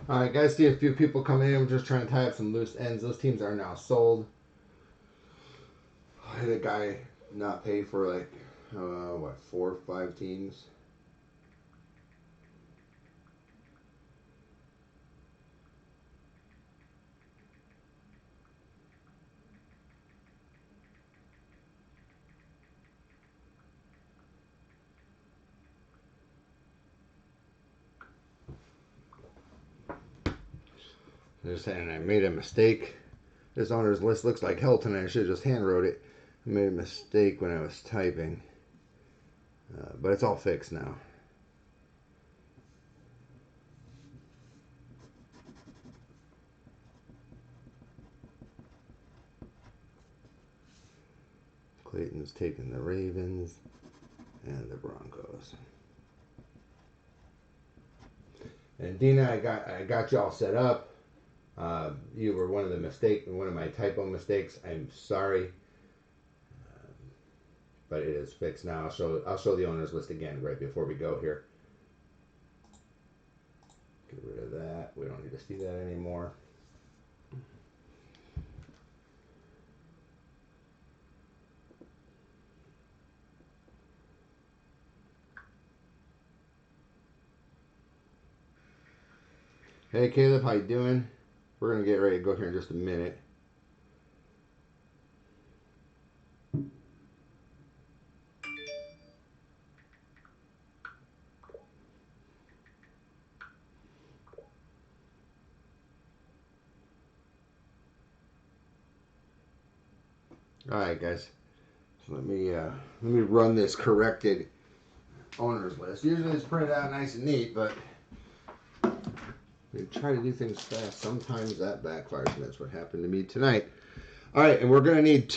All right, guys, see a few people coming in. We're just trying to tie up some loose ends. Those teams are now sold. I had a guy not pay for like, 4 or 5 teams. And I made a mistake. This owner's list looks like hell tonight. I should have just hand wrote it. I made a mistake when I was typing. But it's all fixed now. Clayton's taking the Ravens and the Broncos. And Dina, I got you all set up. You were one of my typo mistakes. I'm sorry, but it is fixed now. I'll show the owners list again right before we go here. Get rid of that. We don't need to see that anymore. Hey Caleb, how you doing? We're gonna get ready to go here in just a minute. All right, guys. So let me run this corrected owners list. Usually it's printed out nice and neat, but we try to do things fast. Sometimes that backfires, and that's what happened to me tonight. All right, and we're going to need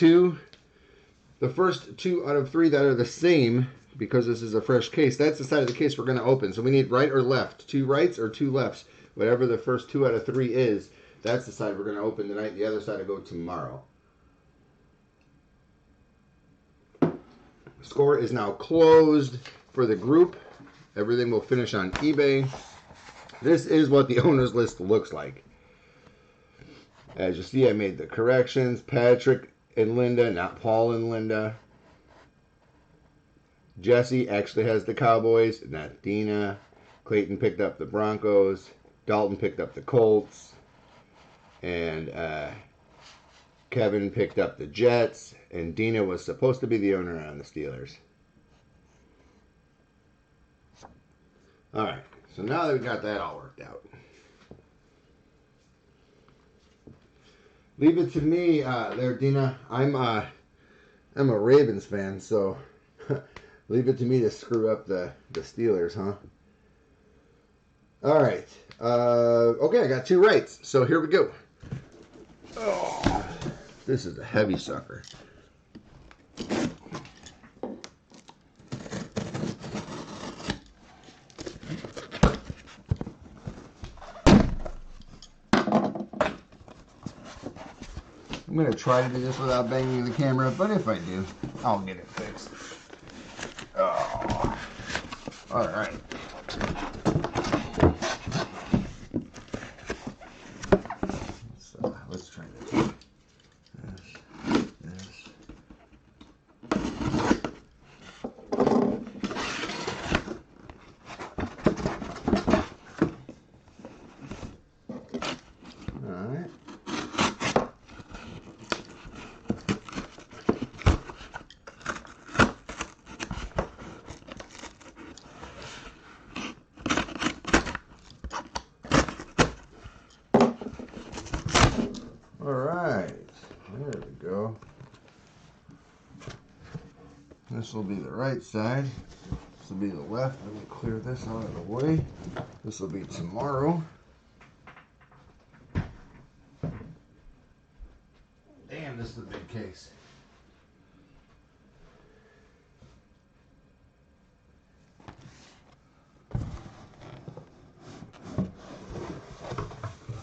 the first 2 out of 3 that are the same, because this is a fresh case. That's the side of the case we're going to open. So we need right or left, 2 rights or 2 lefts. Whatever the first 2 out of 3 is, that's the side we're going to open tonight. The other side will go tomorrow. Score is now closed for the group. Everything will finish on eBay. This is what the owner's list looks like. As you see, I made the corrections. Patrick and Linda, not Paul and Linda. Jesse actually has the Cowboys, not Dina. Clayton picked up the Broncos. Dalton picked up the Colts. And Kevin picked up the Jets. And Dina was supposed to be the owner on the Steelers. All right. So now that we got that all worked out, leave it to me there, Dina. I'm a Ravens fan, so leave it to me to screw up the Steelers, huh? All right. Okay, I got 2 rights, so here we go. Oh, this is a heavy sucker. I'm going to try to do this without banging the camera, but if I do, I'll get it fixed. Oh. All right. So let's try this. This will be the right side. This will be the left. Let me clear this out of the way. This will be tomorrow. Damn, this is a big case.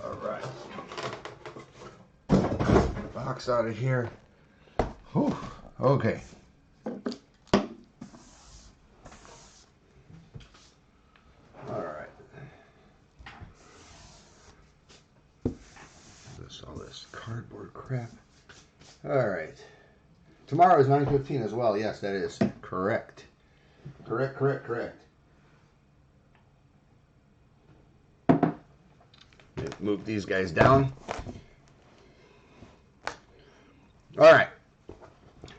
All right. Box out of here. Whew. Okay. What's all this cardboard crap? All right. Tomorrow is 9:15 as well. Yes, that is correct. Correct. Move these guys down. All right. A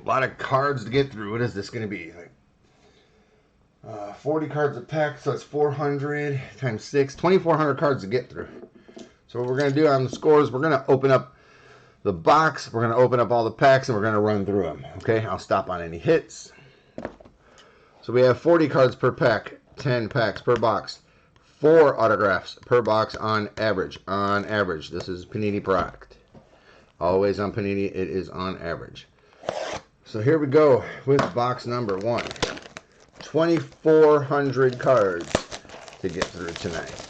lot of cards to get through. What is this going to be? Like 40 cards a pack, so it's 400 times 6. 2,400 cards to get through. So what we're going to do on the scores, we're going to open up the box. We're going to open up all the packs, and we're going to run through them. Okay? I'll stop on any hits. So we have 40 cards per pack, 10 packs per box, 4 autographs per box on average. On average. This is Panini product. Always on Panini, it is on average. So here we go with box number 1. 2,400 cards to get through tonight.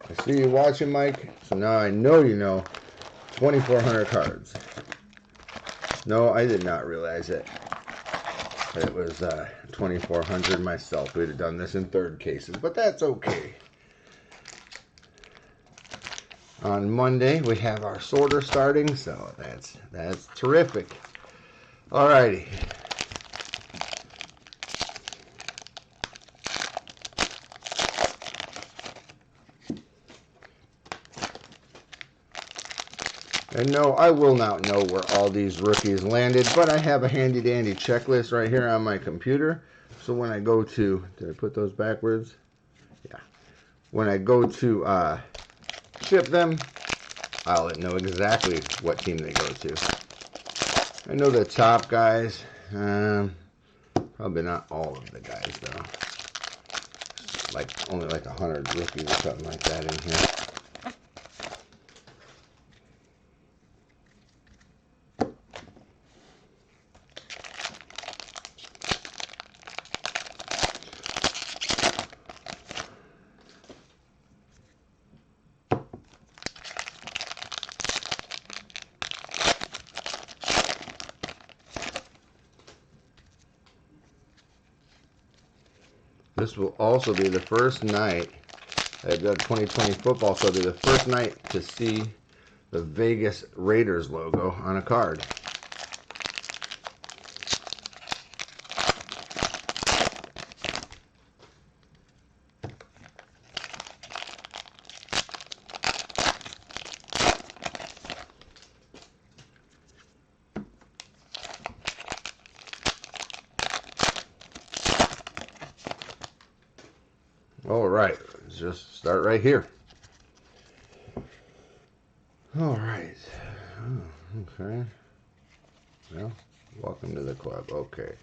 I see you watching, Mike, so now I know you know 2,400 cards. No, I did not realize it. It was 2,400 myself. We'd have done this in third cases, but that's okay. On Monday, we have our sorter starting, so that's terrific. Alrighty. And no, I will not know where all these rookies landed, but I have a handy-dandy checklist right here on my computer. So when I go to, did I put those backwards? Yeah. When I go to ship them, I'll know exactly what team they go to. I know the top guys, probably not all of the guys though. Like only like 100 rookies or something like that in here. This will also be the first night at the 2020 football, so it'll be the first night to see the Vegas Raiders logo on a card. All right, let's just start right here. All right. Oh, okay. Well, welcome to the club. Okay.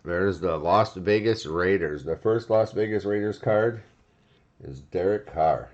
There's the Las Vegas Raiders. The first Las Vegas Raiders card is Derek Carr.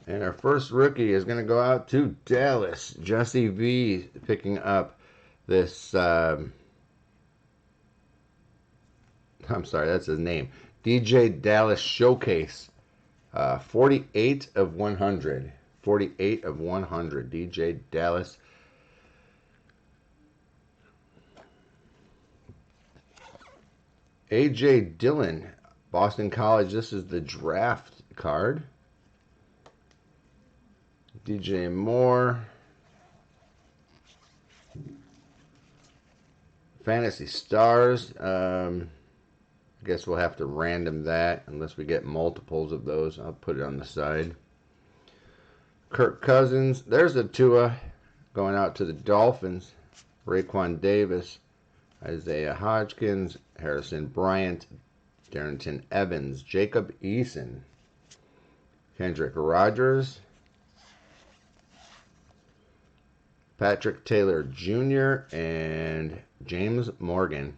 And our first rookie is going to go out to Dallas. Jesse V picking up this, I'm sorry, that's his name. DJ Dallas Showcase. 48 of 100. 48 of 100. DJ Dallas. A.J. Dillon, Boston College. This is the draft card. DJ Moore. Fantasy Stars. I guess we'll have to random that unless we get multiples of those. I'll put it on the side. Kirk Cousins. There's a Tua going out to the Dolphins. Raekwon Davis. Isaiah Hodgkins. Harrison Bryant. Darrington Evans. Jacob Eason. Kendrick Rogers. Patrick Taylor Jr. and James Morgan.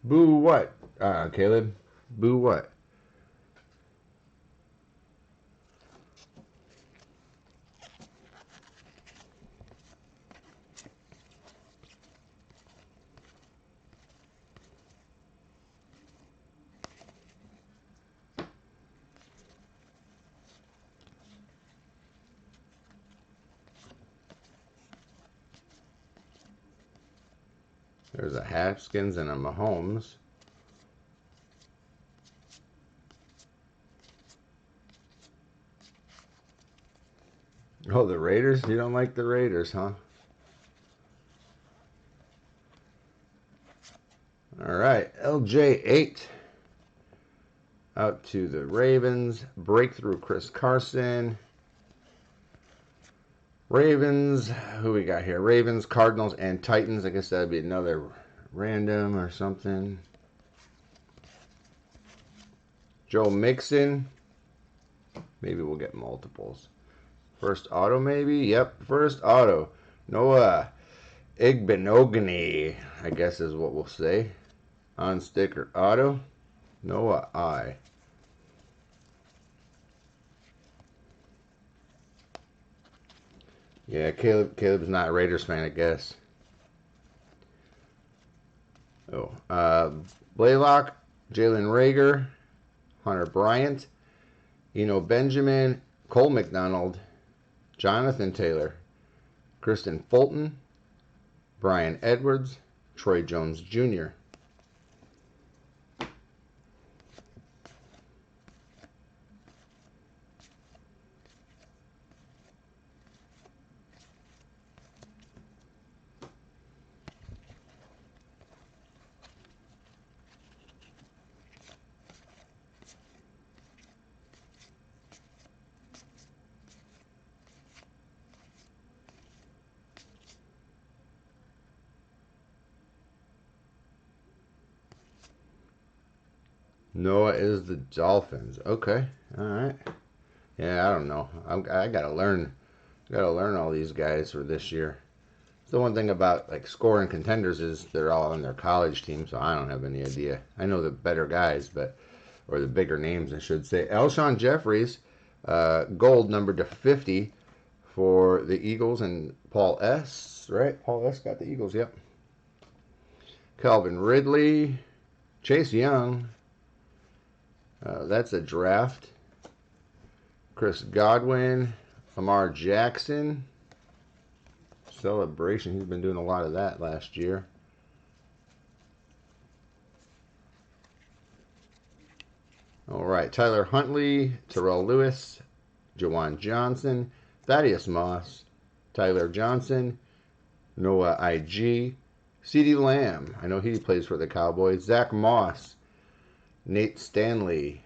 Boo what? Caleb? Boo what? There's a Haskins and a Mahomes. Oh, the Raiders? You don't like the Raiders, huh? All right, LJ8 out to the Ravens. Breakthrough Chris Carson. Ravens, who we got here? Ravens, Cardinals, and Titans. I guess that would be another random or something. Joe Mixon. Maybe we'll get multiples. First auto, maybe? Yep, first auto. Noah Igbenogany, I guess is what we'll say. On sticker auto. Noah I. Yeah, Caleb's not a Raiders fan, I guess. Oh, Blaylock, Jalen Rager, Hunter Bryant, Eno Benjamin, Cole McDonald, Jonathan Taylor, Kristen Fulton, Brian Edwards, Troy Jones Jr. Noah is the Dolphins. Okay, all right. Yeah, I don't know. I gotta learn. Gotta learn all these guys for this year. The one thing about like scoring contenders is they're all on their college team, so I don't have any idea. I know the better guys, or the bigger names, I should say. Alshon Jeffries, gold numbered to 50 for the Eagles, and Paul S. Right? Paul S. got the Eagles. Yep. Calvin Ridley, Chase Young. That's a draft. Chris Godwin, Lamar Jackson. Celebration. He's been doing a lot of that last year. All right. Tyler Huntley, Terrell Lewis, Jawan Johnson, Thaddeus Moss, Tyler Johnson, Noah IG, CeeDee Lamb. I know he plays for the Cowboys. Zach Moss, Nate Stanley.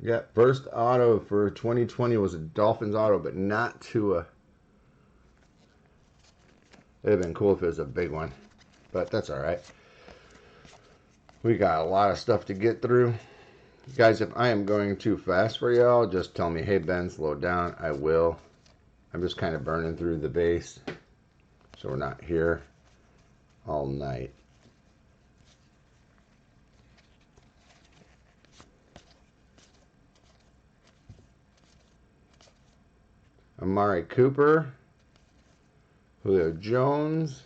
Yeah, first auto for 2020 was a Dolphins auto, but not Tua. It'd have been cool if it was a big one, but that's all right. We got a lot of stuff to get through. Guys, if I am going too fast for y'all, just tell me, hey, Ben, slow down. I will. I'm just kind of burning through the base, so we're not here all night. Amari Cooper, Julio Jones,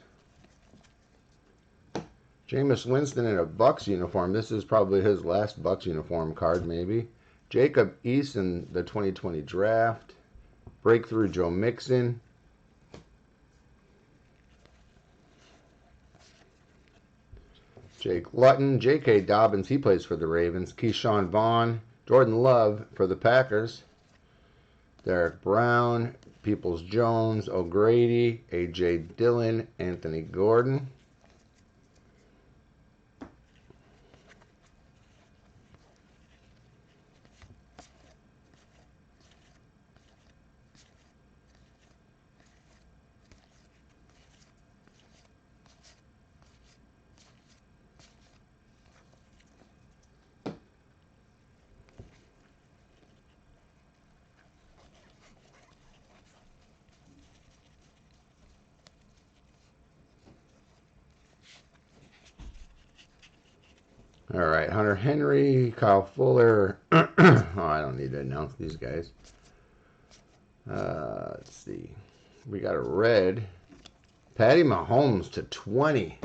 Jameis Winston in a Bucs uniform. This is probably his last Bucs uniform card, maybe. Jacob Eason, the 2020 draft. Breakthrough Joe Mixon. Jake Luton, J.K. Dobbins, he plays for the Ravens. Keyshawn Vaughn, Jordan Love for the Packers. Derek Brown, Peoples-Jones, O'Grady, A.J. Dillon, Anthony Gordon. All right, Hunter Henry, Kyle Fuller. Oh, I don't need to announce these guys. Let's see. We got a red. Patty Mahomes to 20.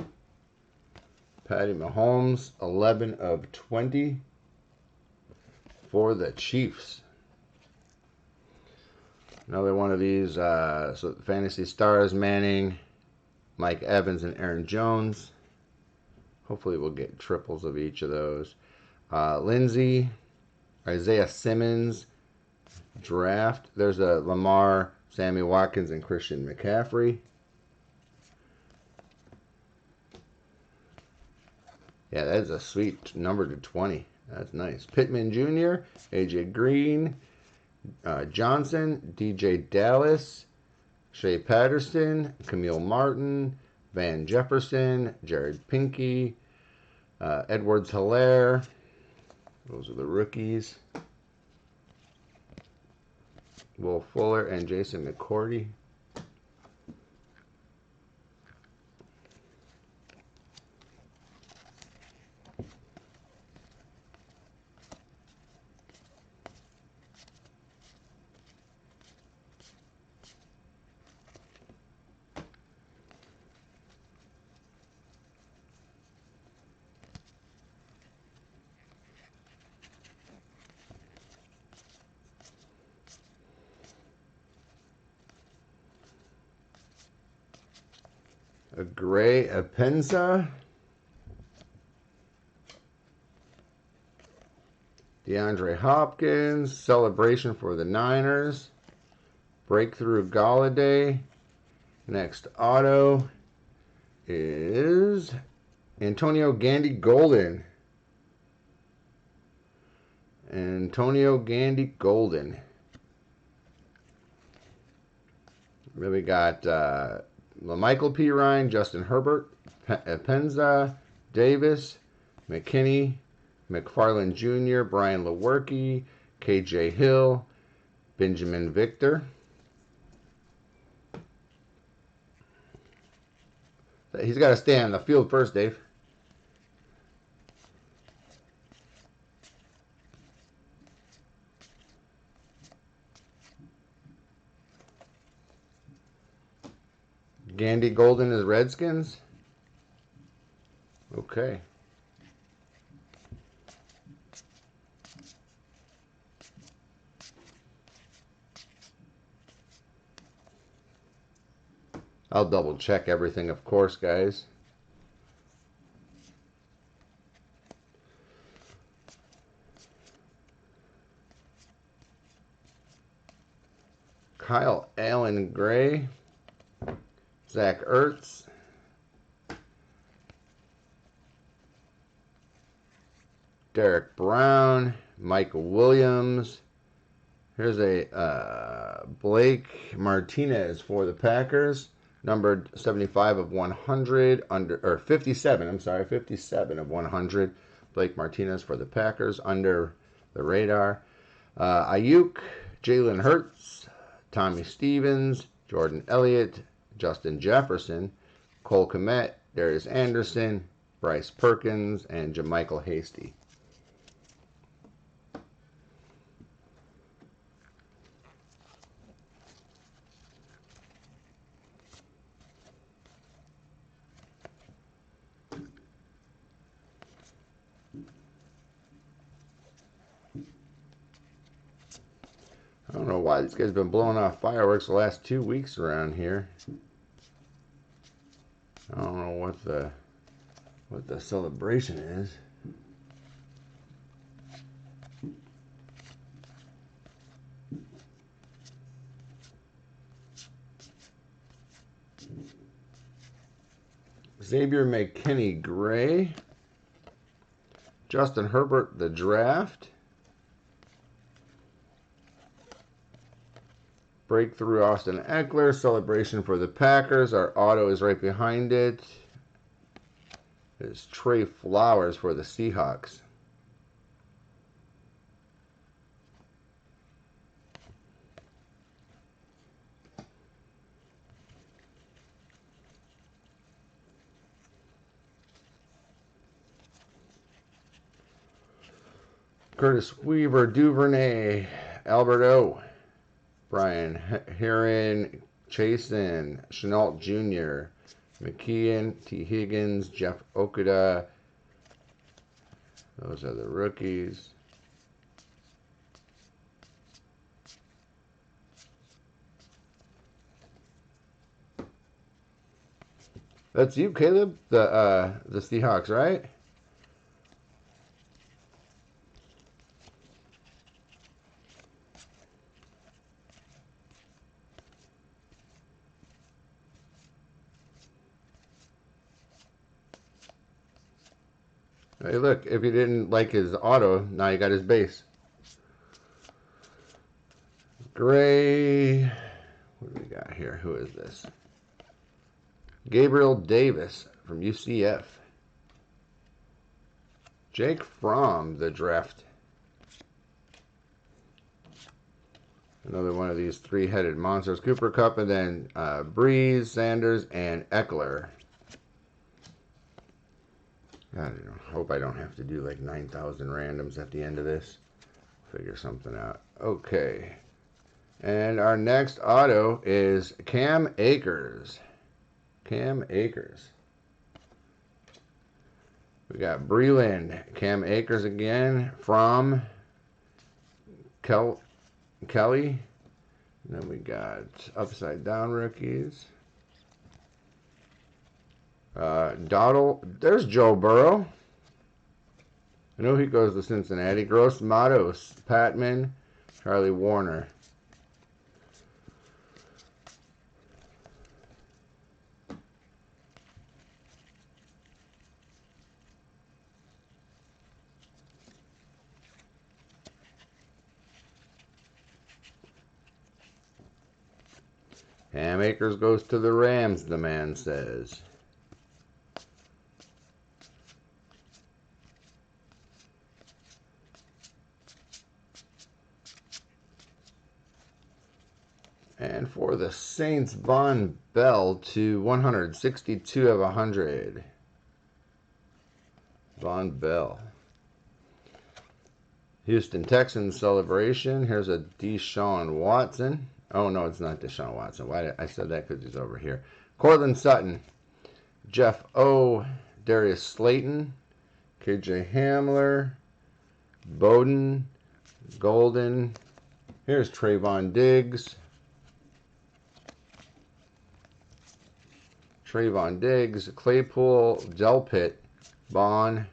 Patty Mahomes, 11 of 20 for the Chiefs. Another one of these. So Fantasy Stars, Manning, Mike Evans, and Aaron Jones. Hopefully we'll get triples of each of those. Lindsey, Isaiah Simmons, draft. There's a Lamar, Sammy Watkins, and Christian McCaffrey. Yeah, that's a sweet number to 20. That's nice. Pittman Jr., AJ Green, Johnson, DJ Dallas, Shea Patterson, Camille Martin, Van Jefferson, Jared Pinkey, Edwards-Helaire. Those are the rookies. Will Fuller and Jason McCourty. A gray Apenza. DeAndre Hopkins. Celebration for the Niners. Breakthrough Galladay. Next auto is Antonio Gandy Golden. Antonio Gandy Golden. Then we got LaMichael P. Ryan, Justin Herbert, Penza, Davis, McKinney, McFarland Jr., Brian Lewerke, KJ Hill, Benjamin Victor. He's got to stay on the field first, Dave. Gandy Golden is Redskins. Okay. I'll double check everything, of course, guys. Kyle Allen Gray. Zach Ertz. Derek Brown. Mike Williams. Here's a Blake Martinez for the Packers. Numbered 75 of 100. Or 57, I'm sorry. 57 of 100. Blake Martinez for the Packers. Under the radar. Ayuk. Jalen Hurts. Tommy Stevens. Jordan Elliott. Justin Jefferson, Cole Kmet, Darius Anderson, Bryce Perkins, and JaMychal Hasty. I don't know why these guys have been blowing off fireworks the last 2 weeks around here. I don't know what the celebration is. Xavier McKinney Gray. Justin Herbert the draft. Breakthrough Austin Eckler. Celebration for the Packers. Our auto is right behind it. It's Trey Flowers for the Seahawks. Curtis Weaver, Duvernay, Albert O, Brian Heron, Chasen, Chenault Jr., McKeon, T. Higgins, Jeff Okuda. Those are the rookies. That's you, Caleb. The Seahawks, right? Hey, look, if you didn't like his auto, now you got his base. Gray. What do we got here? Who is this? Gabriel Davis from UCF. Jake Fromm, the draft. Another one of these three-headed monsters. Cooper Kupp, and then Breeze, Sanders, and Eckler. God, I hope I don't have to do like 9,000 randoms at the end of this. Figure something out. Okay. And our next auto is Cam Akers. Cam Akers. We got Breland. Cam Akers again from Kelly. And then we got upside down rookies. Dowdle. There's Joe Burrow. I know he goes to Cincinnati. Gross Matos. Patman. Charlie Warner. Cam Akers goes to the Rams, the man says. And for the Saints, Von Bell to 162 of 100. Von Bell. Houston Texans celebration. Here's a Deshaun Watson. Oh, no, it's not Deshaun Watson. Why did I said that because he's over here. Cortland Sutton. Jeff O. Darius Slayton. KJ Hamler. Bowden. Golden. Here's Trayvon Diggs. Trayvon Diggs. Claypool. Delpit. Bond.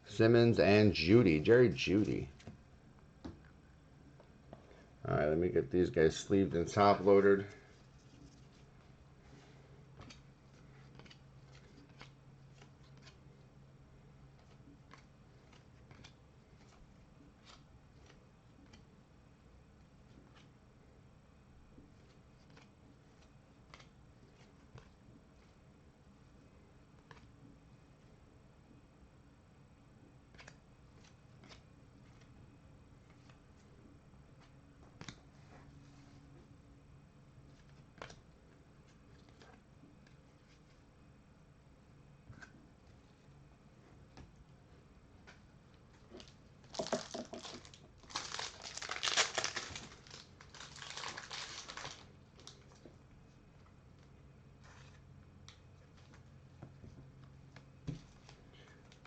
Simmons. And Judy. Jerry Judy. Alright, let me get these guys sleeved and top loaded.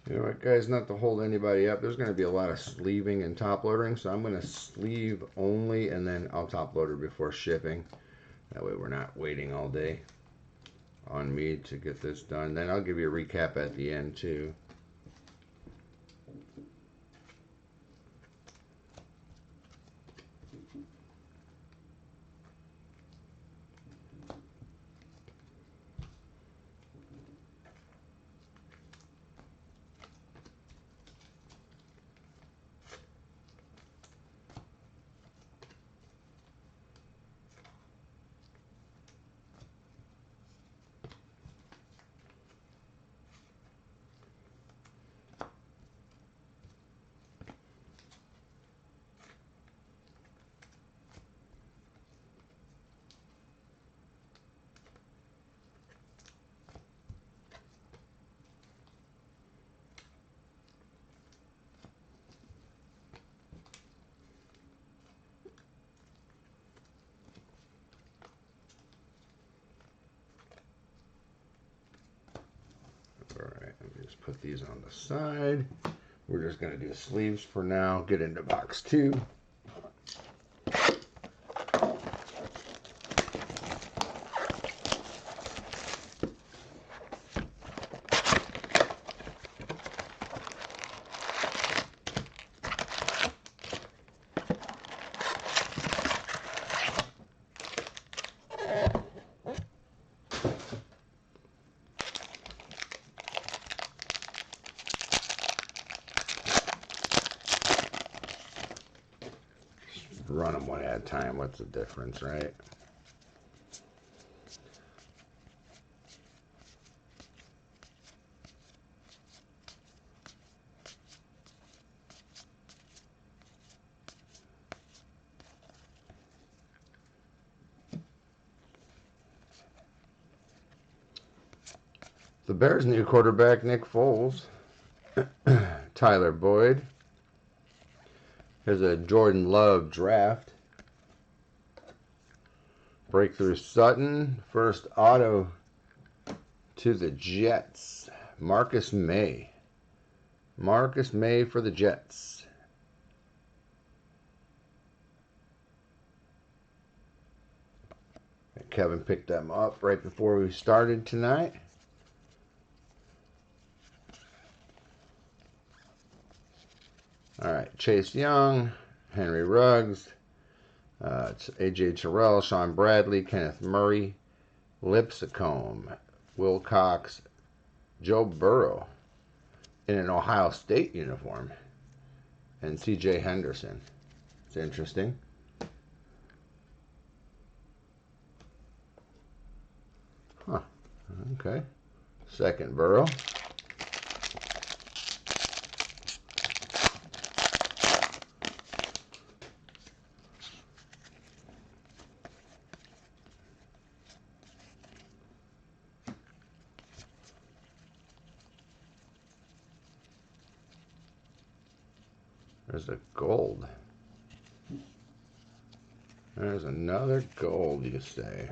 You know what, guys, not to hold anybody up, there's going to be a lot of sleeving and top loading, so I'm going to sleeve only, and then I'll top load her before shipping. That way we're not waiting all day on me to get this done. Then I'll give you a recap at the end, too. Let me just put these on the side. We're just going to do sleeves for now. Get into box 2. Run them one at a time. What's the difference, right? The Bears' new quarterback, Nick Foles. Tyler Boyd. Here's a Jordan Love draft. Breakthrough Sutton. First auto to the Jets. Marcus May. Marcus May for the Jets. Kevin picked them up right before we started tonight. All right, Chase Young, Henry Ruggs, A.J. Terrell, Sean Bradley, Kenneth Murray, Lipscomb, Will Cox, Joe Burrow in an Ohio State uniform, and C.J. Henderson. It's interesting. Huh. Okay. Second Burrow. There's a gold. There's another gold, you say.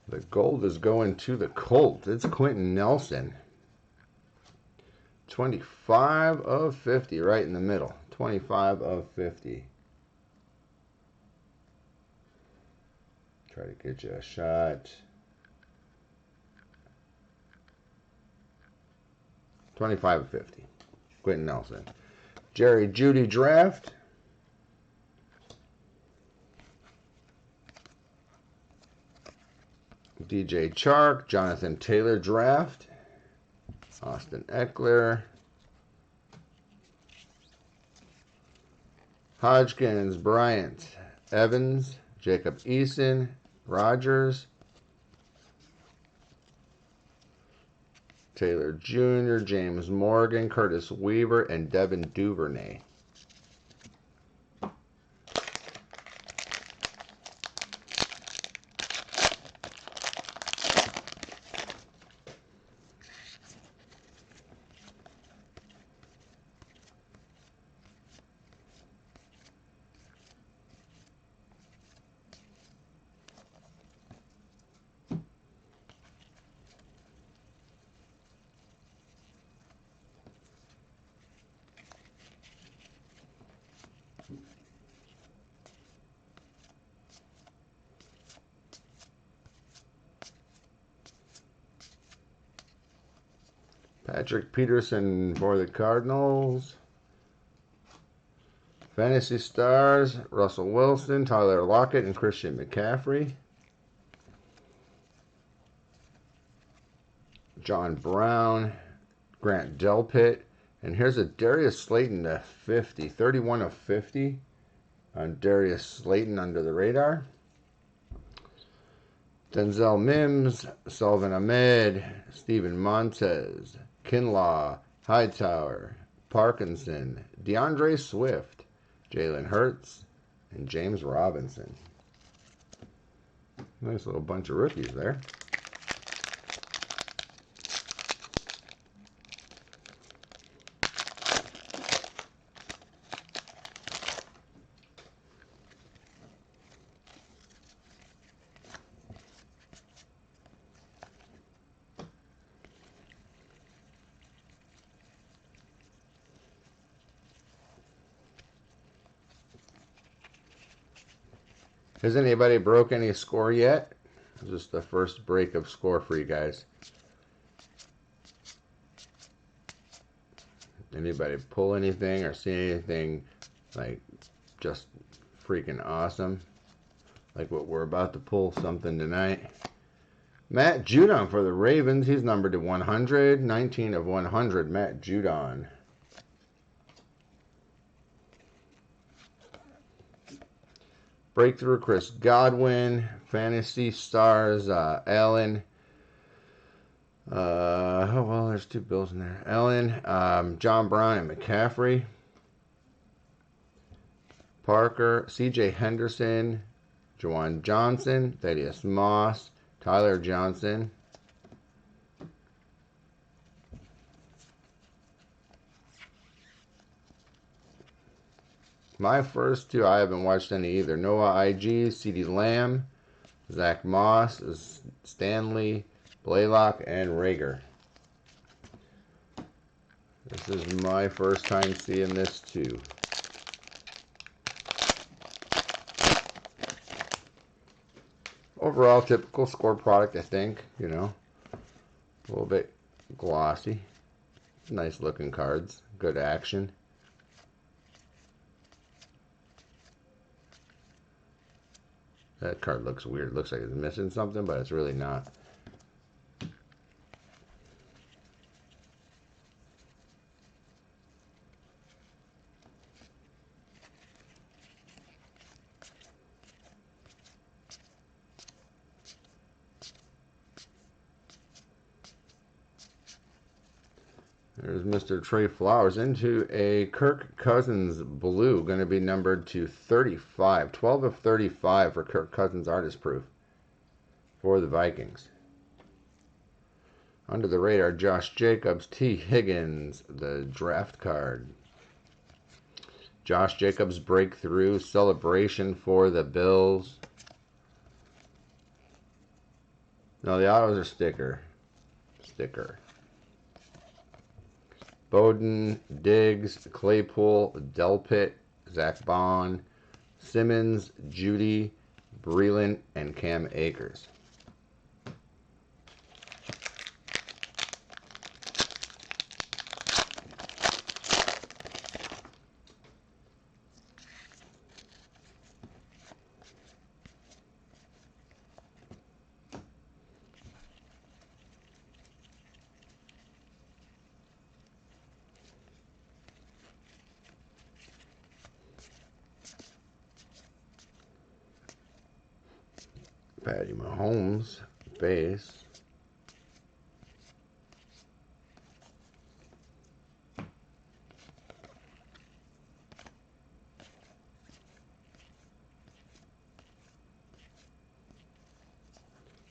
The gold is going to the Colts. It's Quentin Nelson. 25 of 50, right in the middle. 25 of 50. Try to get you a shot. 25 of 50. Quentin Nelson. Jerry Jeudy draft. DJ Chark. Jonathan Taylor draft. Austin Eckler. Hodgkins, Bryant, Evans, Jacob Eason, Rogers, Taylor Jr., James Morgan, Curtis Weaver, and Devin Duvernay. Patrick Peterson for the Cardinals. Fantasy Stars, Russell Wilson, Tyler Lockett, and Christian McCaffrey. John Brown, Grant Delpit, and here's a Darius Slayton to 50. 31 of 50 on Darius Slayton under the radar. Denzel Mims, Sullivan Ahmed, Steven Montez, Kinlaw, Hightower, Parkinson, DeAndre Swift, Jalen Hurts, and James Robinson. Nice little bunch of rookies there. Has anybody broke any score yet? This is the first break of score for you guys. Anybody pull anything or see anything like just freaking awesome? Like what we're about to pull something tonight. Matt Judon for the Ravens. He's numbered to 100. 19 of 100. Matt Judon. Breakthrough Chris Godwin. Fantasy Stars Allen. Oh, well, there's two Bills in there. Allen, John Brown, and McCaffrey. Parker, C.J. Henderson, Jawan Johnson, Thaddeus Moss, Tyler Johnson. My first two, I haven't watched any either. Noah IG, CeeDee Lamb, Zach Moss, Stanley, Blaylock, and Rager. This is my first time seeing this too. Overall, typical score product, I think. You know, a little bit glossy. Nice looking cards. Good action. That card looks weird. Looks like it's missing something, but it's really not. There's Mr. Trey Flowers into a Kirk Cousins blue, going to be numbered to 35. 12 of 35 for Kirk Cousins artist proof for the Vikings. Under the radar, Josh Jacobs, T. Higgins, the draft card. Josh Jacobs breakthrough celebration for the Bills. No, the autos are sticker. Bowden, Diggs, Claypool, Delpit, Zach Bond, Simmons, Judy, Breeland, and Cam Akers. Patty Mahomes, base.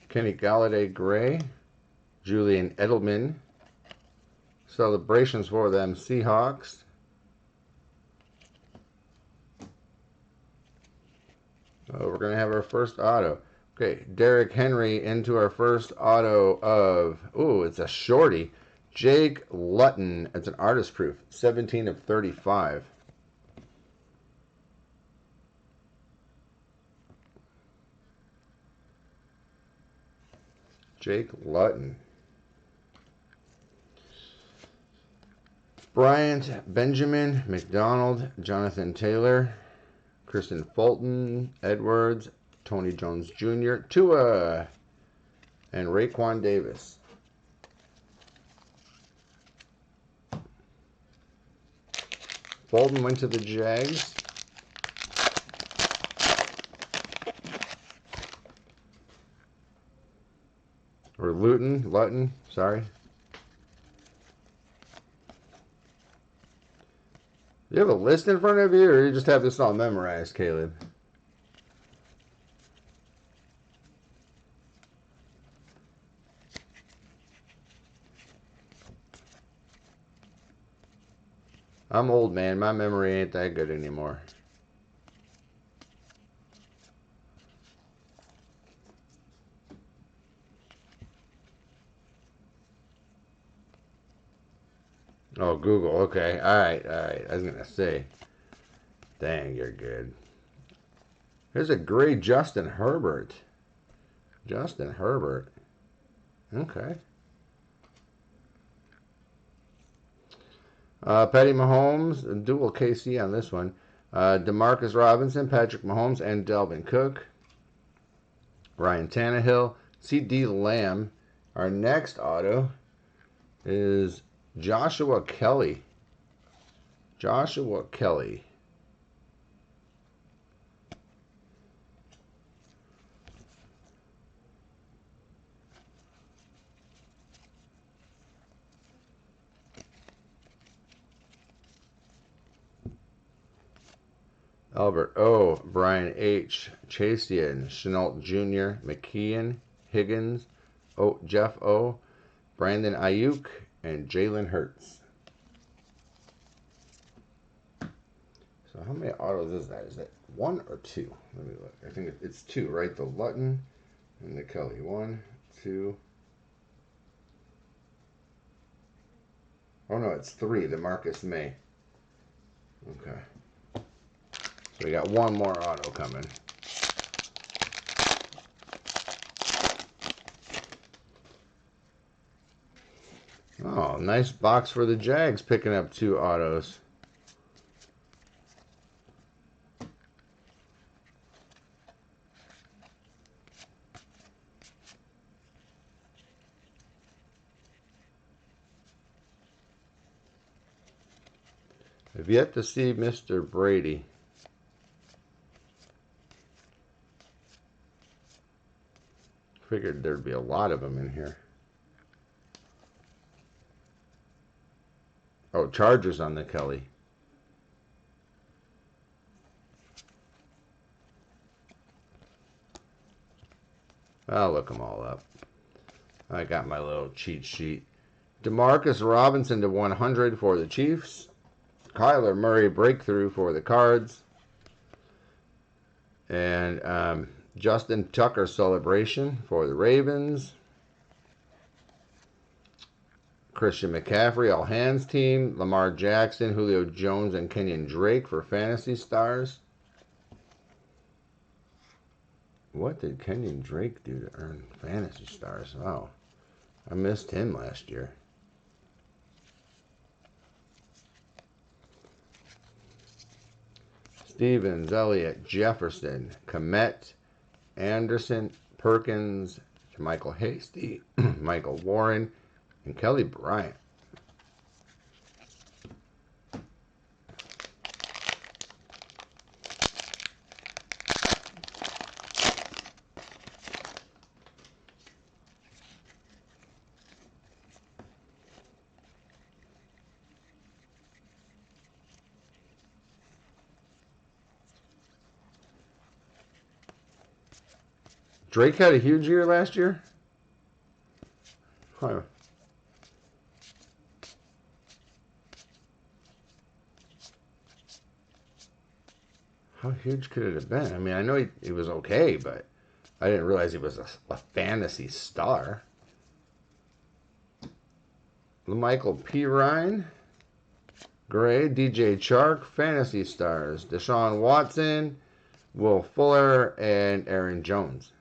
Kenny Galladay, gray. Julian Edelman. Celebrations for them Seahawks. Oh, we're going to have our first auto. Okay, Derrick Henry into our first auto of, ooh, it's a shorty. Jake Luton. It's an artist proof. 17 of 35. Jake Luton. Bryant, Benjamin, McDonald, Jonathan Taylor, Kristen Fulton, Edwards, Tony Jones Jr., Tua, and Raekwon Davis. Fulton went to the Jags. Or Luton, sorry. You have a list in front of you, or you just have this all memorized, Caleb? I'm old, man. My memory ain't that good anymore. Oh, Google. Okay. All right. I was going to say. Dang, you're good. Here's a great Justin Herbert. Justin Herbert. Okay. Patty Mahomes, dual KC on this one. Demarcus Robinson, Patrick Mahomes, and Delvin Cook. Ryan Tannehill, C.D. Lamb. Our next auto is Joshua Kelly. Joshua Kelly. Albert O., Brian H., Chasian, Chenault Jr., McKeon, Higgins, Jeff O., Brandon Ayuk, and Jalen Hurts. So how many autos is that? Is that one or two? Let me look. I think it's two, right? The Lutton and the Kelly. 1, 2. Oh no, it's 3. The Marcus May. Okay. So we got one more auto coming. Oh, nice box for the Jags, picking up 2 autos. I've yet to see Mr. Brady. Figured there'd be a lot of them in here. Oh, Chargers on the Kelly. I'll look them all up. I got my little cheat sheet. DeMarcus Robinson to 100 for the Chiefs. Kyler Murray breakthrough for the Cards. And Justin Tucker celebration for the Ravens. Christian McCaffrey, all hands team. Lamar Jackson, Julio Jones, and Kenyon Drake for Fantasy Stars. What did Kenyon Drake do to earn Fantasy Stars? Wow. I missed him last year. Stevens, Elliott, Jefferson, Komet, Anderson, Perkins, Michael Hasty, Michael Warren, and Kelly Bryant. Drake had a huge year last year? Huh. How huge could it have been? I mean, I know he was okay, but I didn't realize he was a fantasy star. Michael P. Ryan, Gray, DJ Chark, Fantasy Stars, Deshaun Watson, Will Fuller, and Aaron Jones.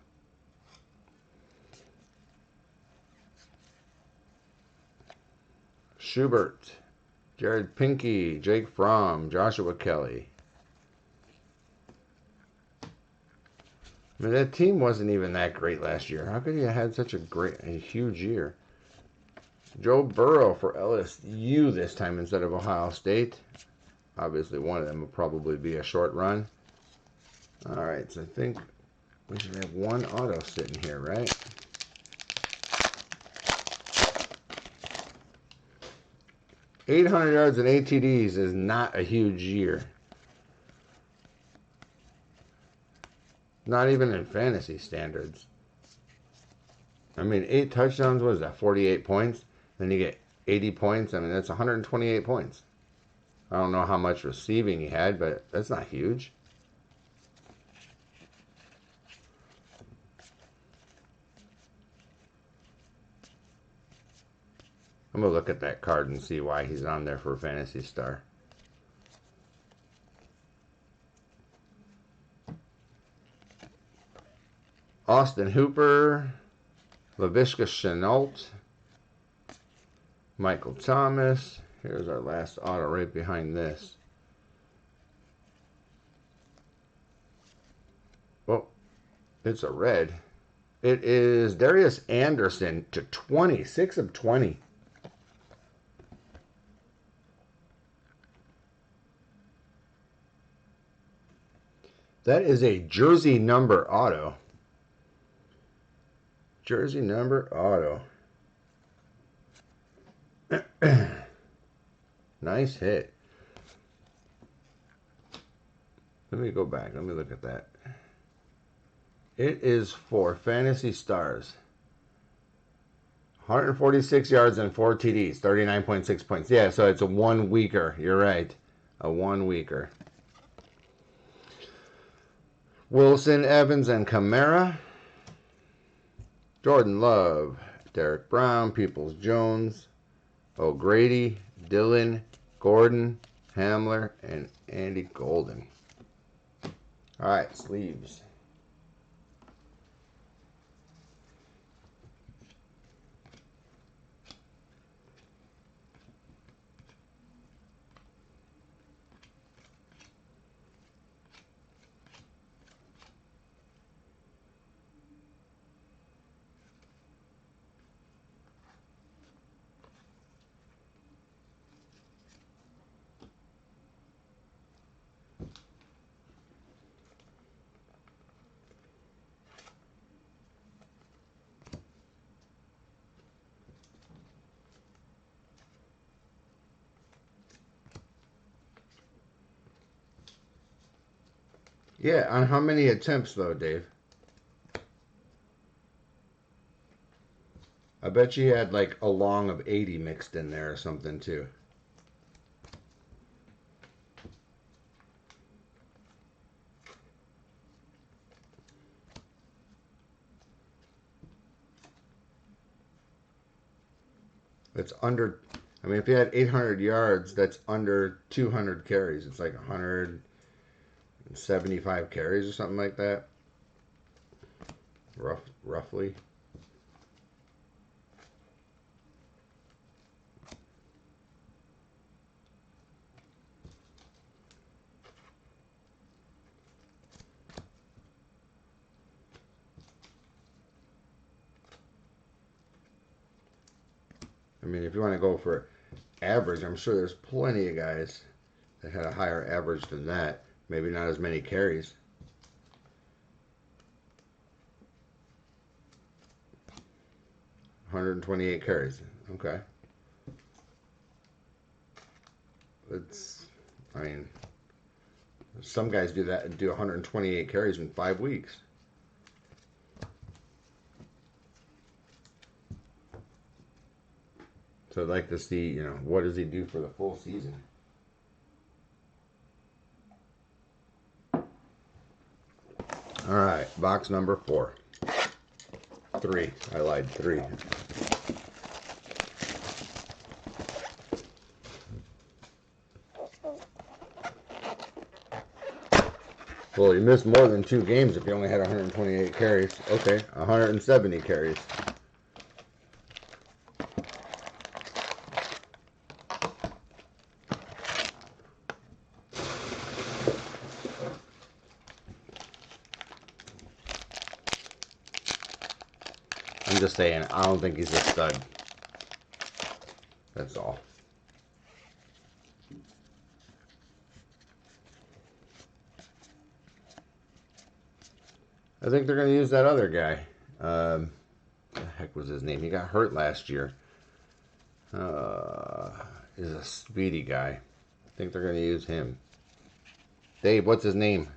Schubert, Jared Pinky, Jake Fromm, Joshua Kelly. I mean, that team wasn't even that great last year. How could you have had such a huge year? Joe Burrow for LSU this time instead of Ohio State. Obviously, one of them will probably be a short run. All right, so I think we should have one auto sitting here, right? $800 yards and 8 TDs is not a huge year. Not even in fantasy standards. I mean, 8 touchdowns, what is that, 48 points? Then you get 80 points. I mean, that's 128 points. I don't know how much receiving he had, but that's not huge. I'm going to look at that card and see why he's on there for a Fantasy Star. Austin Hooper, Laviska Shenault, Michael Thomas. Here's our last auto right behind this. Oh, it's a red. It is Darius Anderson to 20, 6 of 20. That is a jersey number auto. Jersey number auto. Nice hit. Let me go back. Let me look at that. It is for Fantasy Stars. 146 yards and 4 TDs. 39.6 points. Yeah, so it's a one weeker. You're right. A one weeker. Wilson, Evans, and Kamara. Jordan Love, Derek Brown, Peoples-Jones, O'Grady, Dillon, Gordon, Hamler, and Andy Golden. All right, sleeves. Yeah, on how many attempts though, Dave? I bet you had like a long of 80 mixed in there or something too. It's under, I mean, if you had 800 yards, that's under 200 carries. It's like 175 carries or something like that. Roughly. I mean, if you want to go for average, I'm sure there's plenty of guys that had a higher average than that. Maybe not as many carries. $128 carries. Okay. I mean, some guys do that and do 128 carries in 5 weeks. So I'd like to see, what does he do for the full season? All right, box number 4. 3. I lied, 3. Well, you missed more than 2 games if you only had 128 carries. Okay, 170 carries. I'm just saying, I don't think he's a stud. That's all. I think they're going to use that other guy. What the heck was his name? He got hurt last year. He's a speedy guy. I think they're going to use him. Dave, what's his name?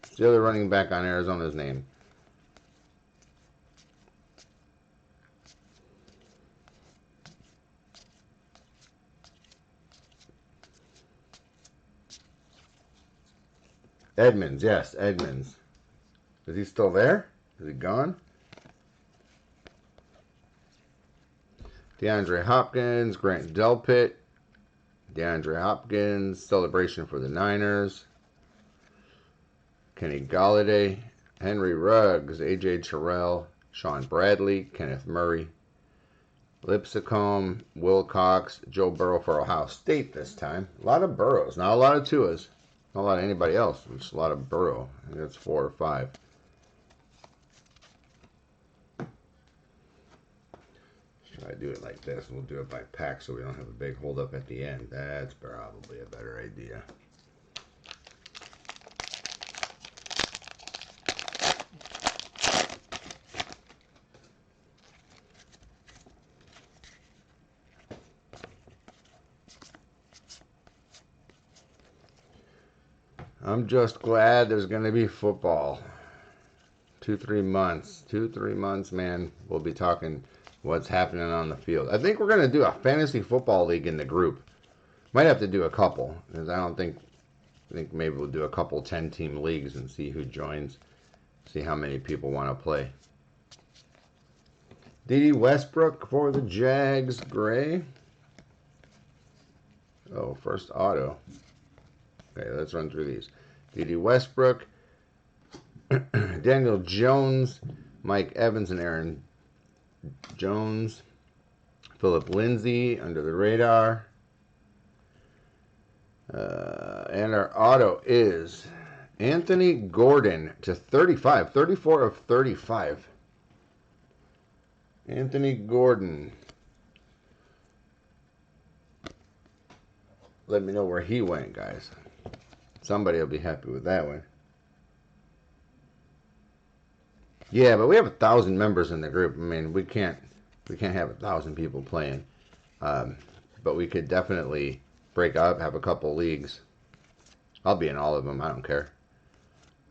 What's the other running back on Arizona's name? Edmonds, yes, Edmonds. Is he still there? Is he gone? DeAndre Hopkins, Grant Delpit. DeAndre Hopkins, celebration for the Niners. Kenny Galladay. Henry Ruggs, A.J. Terrell, Sean Bradley, Kenneth Murray, Lipscomb, Wilcox, Joe Burrow for Ohio State this time. A lot of Burrows, not a lot of Tuas. Not a lot of anybody else. Just a lot of Burrow. I think that's 4 or 5. Should I do it like this? We'll do it by pack so we don't have a big holdup at the end. That's probably a better idea. I'm just glad there's going to be football. 2-3 months. 2-3 months, man. We'll be talking what's happening on the field. I think we're going to do a fantasy football league in the group. Might have to do a couple, because I think maybe we'll do a couple 10-team leagues and see who joins. See how many people want to play. D.D. Westbrook for the Jags, gray. Oh, first auto. Okay, let's run through these. D.D. Westbrook, Daniel Jones, Mike Evans and Aaron Jones, Philip Lindsay under the radar. And our auto is Anthony Gordon to 35, 34 of 35. Anthony Gordon. Let me know where he went, guys. Somebody will be happy with that one. Yeah, but we have 1,000 members in the group. I mean, we can't have 1,000 people playing. But we could definitely break up, have a couple leagues. I'll be in all of them. I don't care.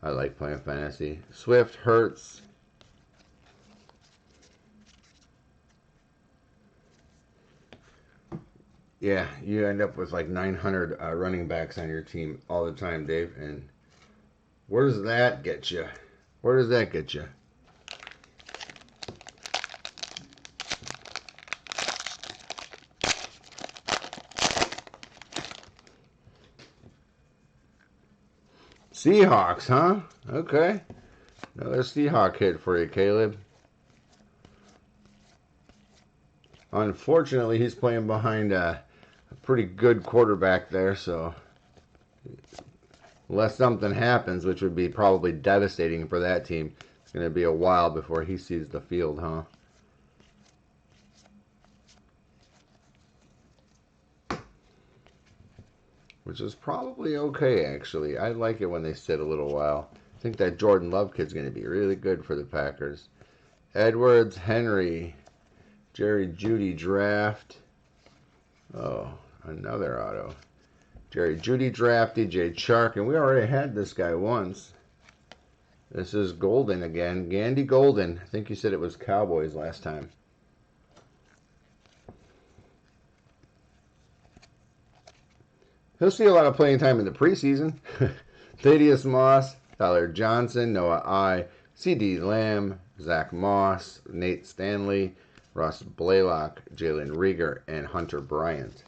I like playing fantasy. Swift, Hurts. Yeah, you end up with like 900 running backs on your team all the time, Dave. And where does that get you? Where does that get you? Seahawks, huh? Okay. Another Seahawk hit for you, Caleb. Unfortunately, he's playing behind a pretty good quarterback there, so unless something happens, which would be probably devastating for that team, it's going to be a while before he sees the field, huh? Which is probably okay, actually. I like it when they sit a little while. I think that Jordan Love kid's going to be really good for the Packers. Edwards, Henry, Jerry Jeudy draft. Oh, another auto. Jerry Jeudy draft, DJ Chark, and we already had this guy once. This is Golden again. Gandy Golden. I think you said it was Cowboys last time. He'll see a lot of playing time in the preseason. Thaddeus Moss, Tyler Johnson, Noah I, C.D. Lamb, Zach Moss, Nate Stanley, Ross Blaylock, Jalen Rieger, and Hunter Bryant.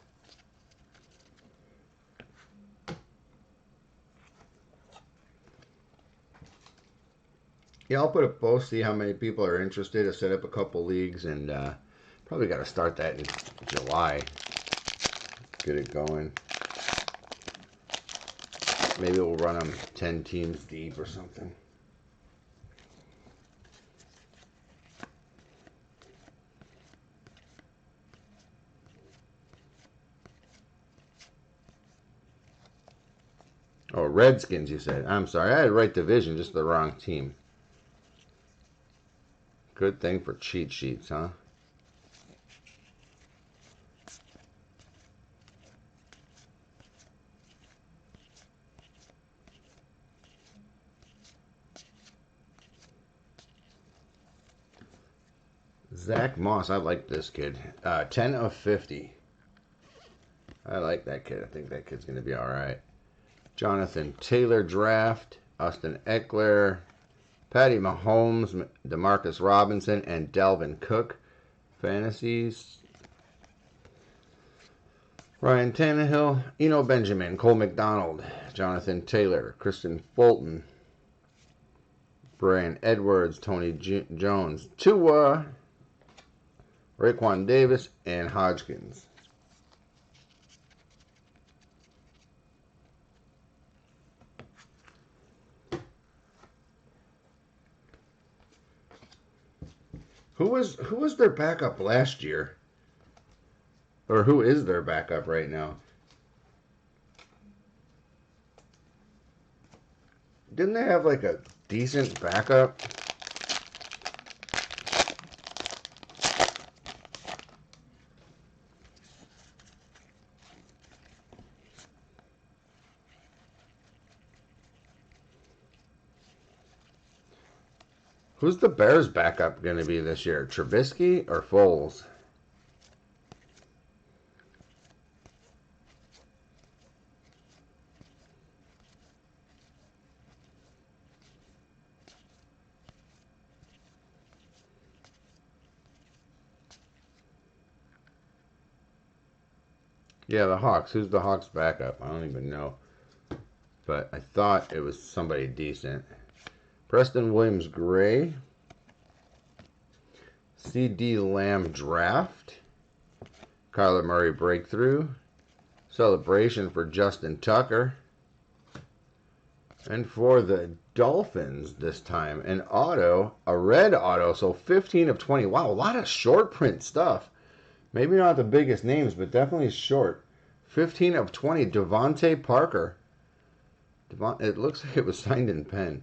Yeah, I'll put a post, see how many people are interested to set up a couple leagues, and probably got to start that in July. Get it going. Maybe we'll run them 10 teams deep or something. Oh, Redskins, you said. I'm sorry. I had right division, just the wrong team. Good thing for cheat sheets, huh? Zach Moss, I like this kid. 10 of 50. I like that kid. I think that kid's going to be all right. Jonathan Taylor draft, Austin Eckler, Patty Mahomes, Demarcus Robinson, and Dalvin Cook. Fantasies. Ryan Tannehill, Eno Benjamin, Cole McDonald, Jonathan Taylor, Kristen Fulton, Brian Edwards, Tony Jones, Tua, Raekwon Davis, and Hodgkins. Who was their backup last year? Or who is their backup right now? Didn't they have like a decent backup? Who's the Bears backup going to be this year? Trubisky or Foles? Yeah, the Hawks. Who's the Hawks backup? I don't even know. But I thought it was somebody decent. Preston Williams Gray. C.D. Lamb draft. Kyler Murray breakthrough. Celebration for Justin Tucker. And for the Dolphins this time, an auto, a red auto, so 15 of 20. Wow, a lot of short print stuff. Maybe not the biggest names, but definitely short. 15 of 20, Devontae Parker. It looks like it was signed in pen.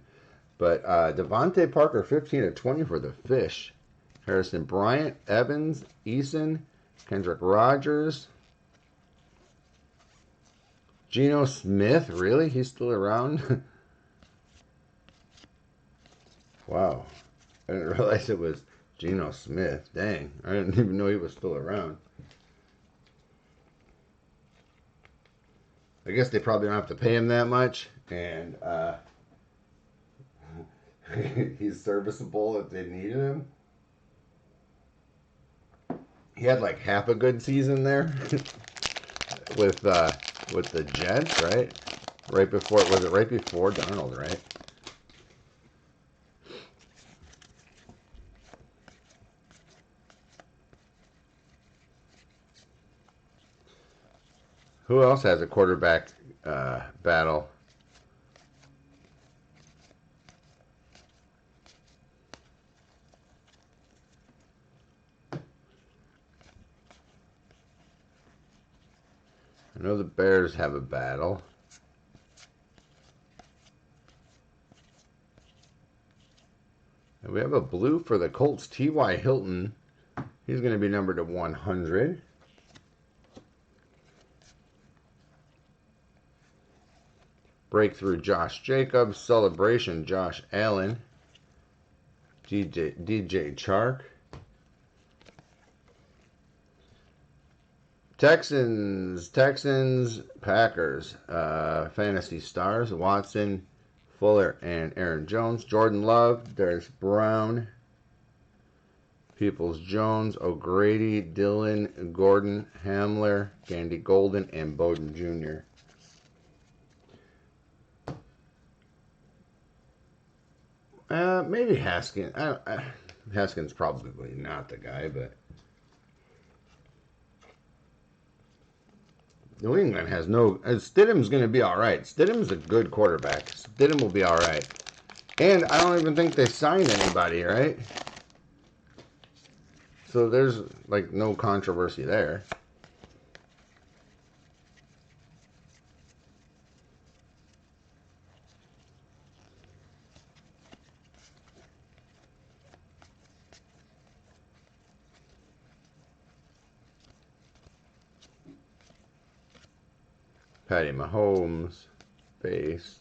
But Devontae Parker, 15 of 20 for the Fish. Harrison Bryant, Evans, Eason, Kendrick Rogers. Geno Smith, really? He's still around? Wow. I didn't realize it was Geno Smith. Dang. I didn't even know he was still around. I guess they probably don't have to pay him that much. And he's serviceable if they needed him. He had like half a good season there with the Jets, right? Right before, was it right before Darnold, right? Who else has a quarterback battle? I know the Bears have a battle. And we have a blue for the Colts, T.Y. Hilton. He's going to be numbered to 100. Breakthrough Josh Jacobs, Celebration Josh Allen, DJ Chark. Texans, Packers, Fantasy Stars, Watson, Fuller, and Aaron Jones. Jordan Love, there's Brown, Peoples-Jones, O'Grady, Dillon, Gordon, Hamler, Gandy Golden, and Bowden Jr. Maybe Haskins. Haskins probably not the guy, but New England has no... Stidham's going to be all right. Stidham's a good quarterback. Stidham will be all right. And I don't even think they signed anybody, right? So there's, like, no controversy there. Patty Mahomes, base.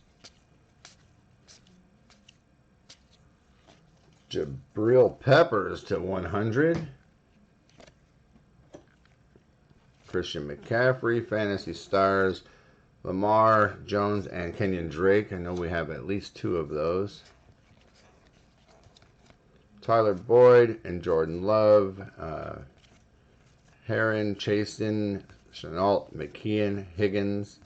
Jabril Peppers to 100. Christian McCaffrey, Fantasy Stars. Lamar, Jones, and Kenyon Drake. I know we have at least 2 of those. Tyler Boyd and Jordan Love. Heron, Chasen, Chenault, McKeon, Higgins.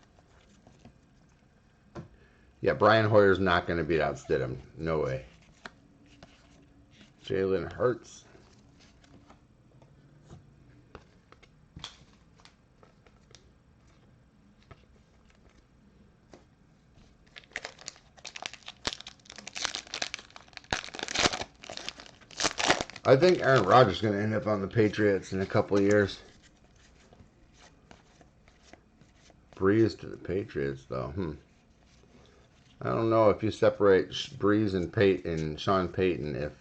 Yeah, Brian Hoyer's not going to beat out Stidham. No way. Jalen Hurts. I think Aaron Rodgers is going to end up on the Patriots in a couple of years. Breeze to the Patriots, though. I don't know if you separate Breeze and Sean Payton.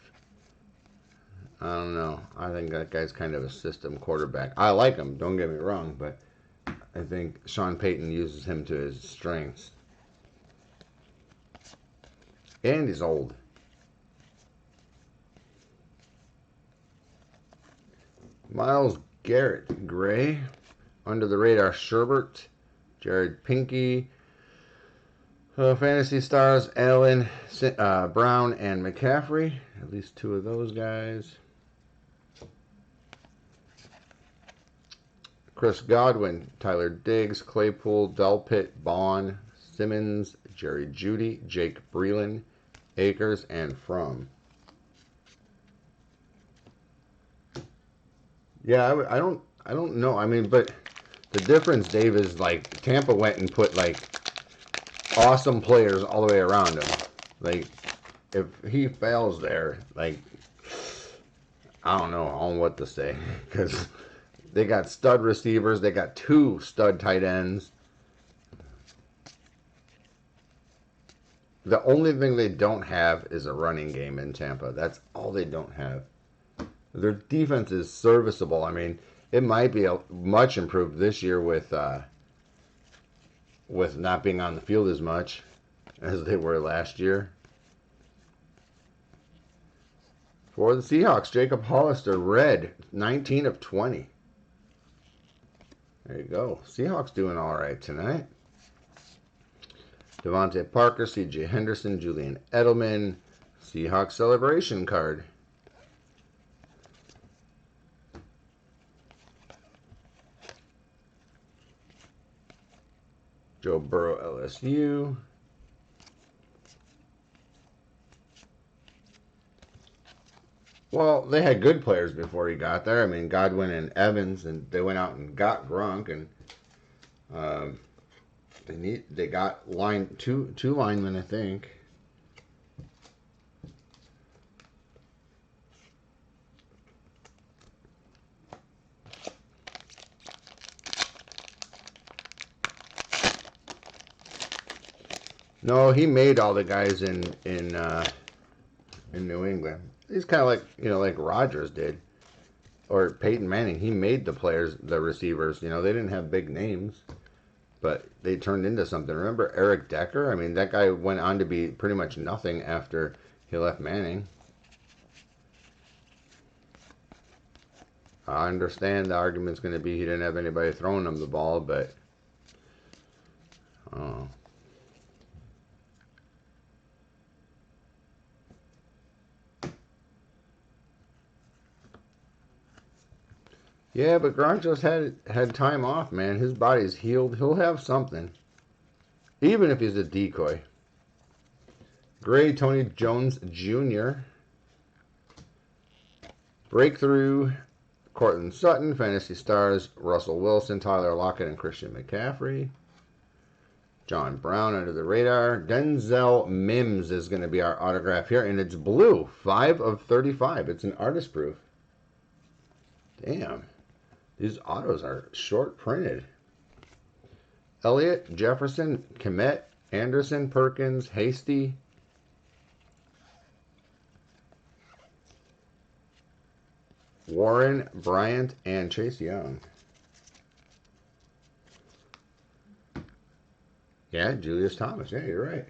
I don't know. I think that guy's kind of a system quarterback. I like him. Don't get me wrong, but I think Sean Payton uses him to his strengths. And he's old. Myles Garrett, gray. Under the radar, Sherbert. Jared Pinky. Fantasy stars, Allen, Brown, and McCaffrey. At least two of those guys. Chris Godwin, Tyler Diggs, Claypool, Delpit, Bond, Simmons, Jerry Jeudy, Jake Breeland, Akers, and Fromm. Yeah, I don't know. I mean, but the difference, Dave, is like Tampa went and put like awesome players all the way around him. Like, if he fails there, like, I don't know on what to say, because they got stud receivers, they got 2 stud tight ends. The only thing they don't have is a running game in Tampa. That's all they don't have. Their defense is serviceable. I mean, it might be much improved this year with not being on the field as much as they were last year. For the Seahawks, Jacob Hollister, red, 19 of 20. There you go. Seahawks doing all right tonight. Devontae Parker, C.J. Henderson, Julian Edelman, Seahawks celebration card. Joe Burrow, LSU. Well, they had good players before he got there. I mean, Godwin and Evans, and they went out and got Gronk, and they got two linemen, I think. No, he made all the guys in New England. He's kind of like, like Rodgers did, or Peyton Manning. He made the players, the receivers. They didn't have big names, but they turned into something. Remember Eric Decker? I mean, that guy went on to be pretty much nothing after he left Manning. I understand the argument's going to be he didn't have anybody throwing him the ball, but I don't know. Yeah, but Gronk just had time off, man. His body's healed. He'll have something. Even if he's a decoy. Gray, Tony Jones Jr. Breakthrough, Cortland Sutton, Fantasy Stars, Russell Wilson, Tyler Lockett, and Christian McCaffrey. John Brown under the radar. Denzel Mims is going to be our autograph here, and it's blue. 5 of 35. It's an artist proof. Damn. These autos are short printed. Elliott, Jefferson, Kmet, Anderson, Perkins, Hasty. Warren, Bryant, and Chase Young. Yeah, Julius Thomas. Yeah, you're right.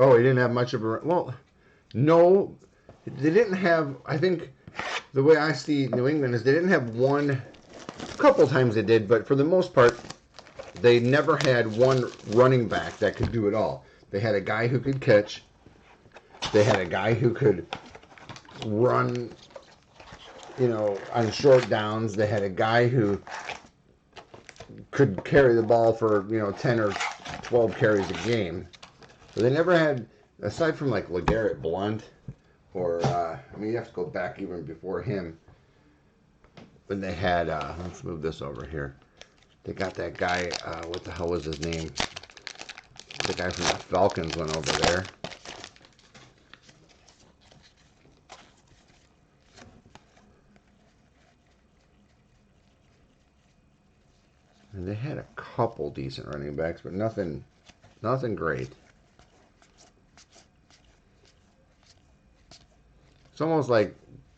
Oh, he didn't have much of a... Well, no. They didn't have... I think the way I see New England is they didn't have one... A couple times they did, but for the most part, they never had one running back that could do it all. They had a guy who could catch. They had a guy who could run, on short downs. They had a guy who could carry the ball for 10 or 12 carries a game. But they never had, aside from like LeGarrette Blount, or you have to go back even before him. When they had, let's move this over here. They got that guy. What the hell was his name? The guy from the Falcons went over there. And they had a couple decent running backs, but nothing great. It's almost like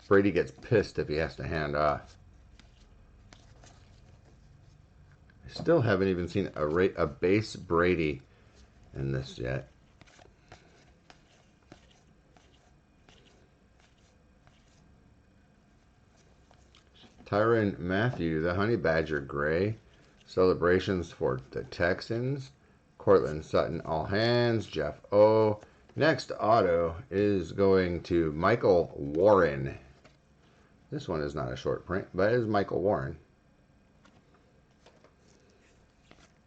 Brady gets pissed if he has to hand off. I still haven't even seen a base Brady in this yet. Tyrann Mathieu, the Honey Badger Gray. Celebrations for the Texans. Cortland Sutton, all hands. Jeff O. Next auto is going to Michael Warren. This one is not a short print, but it is Michael Warren.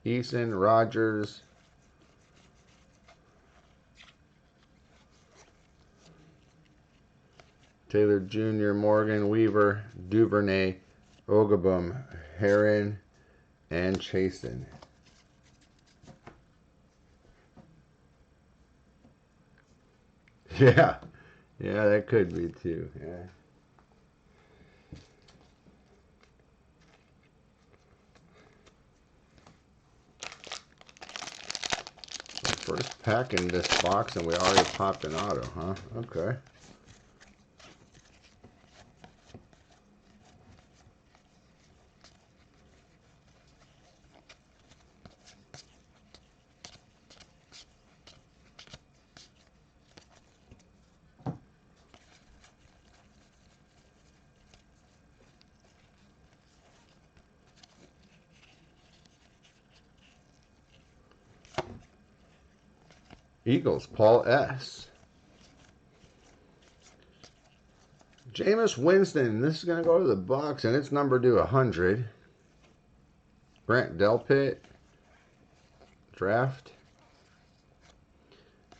Eason, Rogers. Taylor Jr., Morgan, Weaver, Duvernay, Ogabum, Heron, and Chasen. Yeah, that could be too. Yeah. First pack in this box, and we already popped an auto, huh? Okay. Eagles, Paul S. Jameis Winston, this is going to go to the Bucs, and it's numbered to 100. Brant Delpit, draft.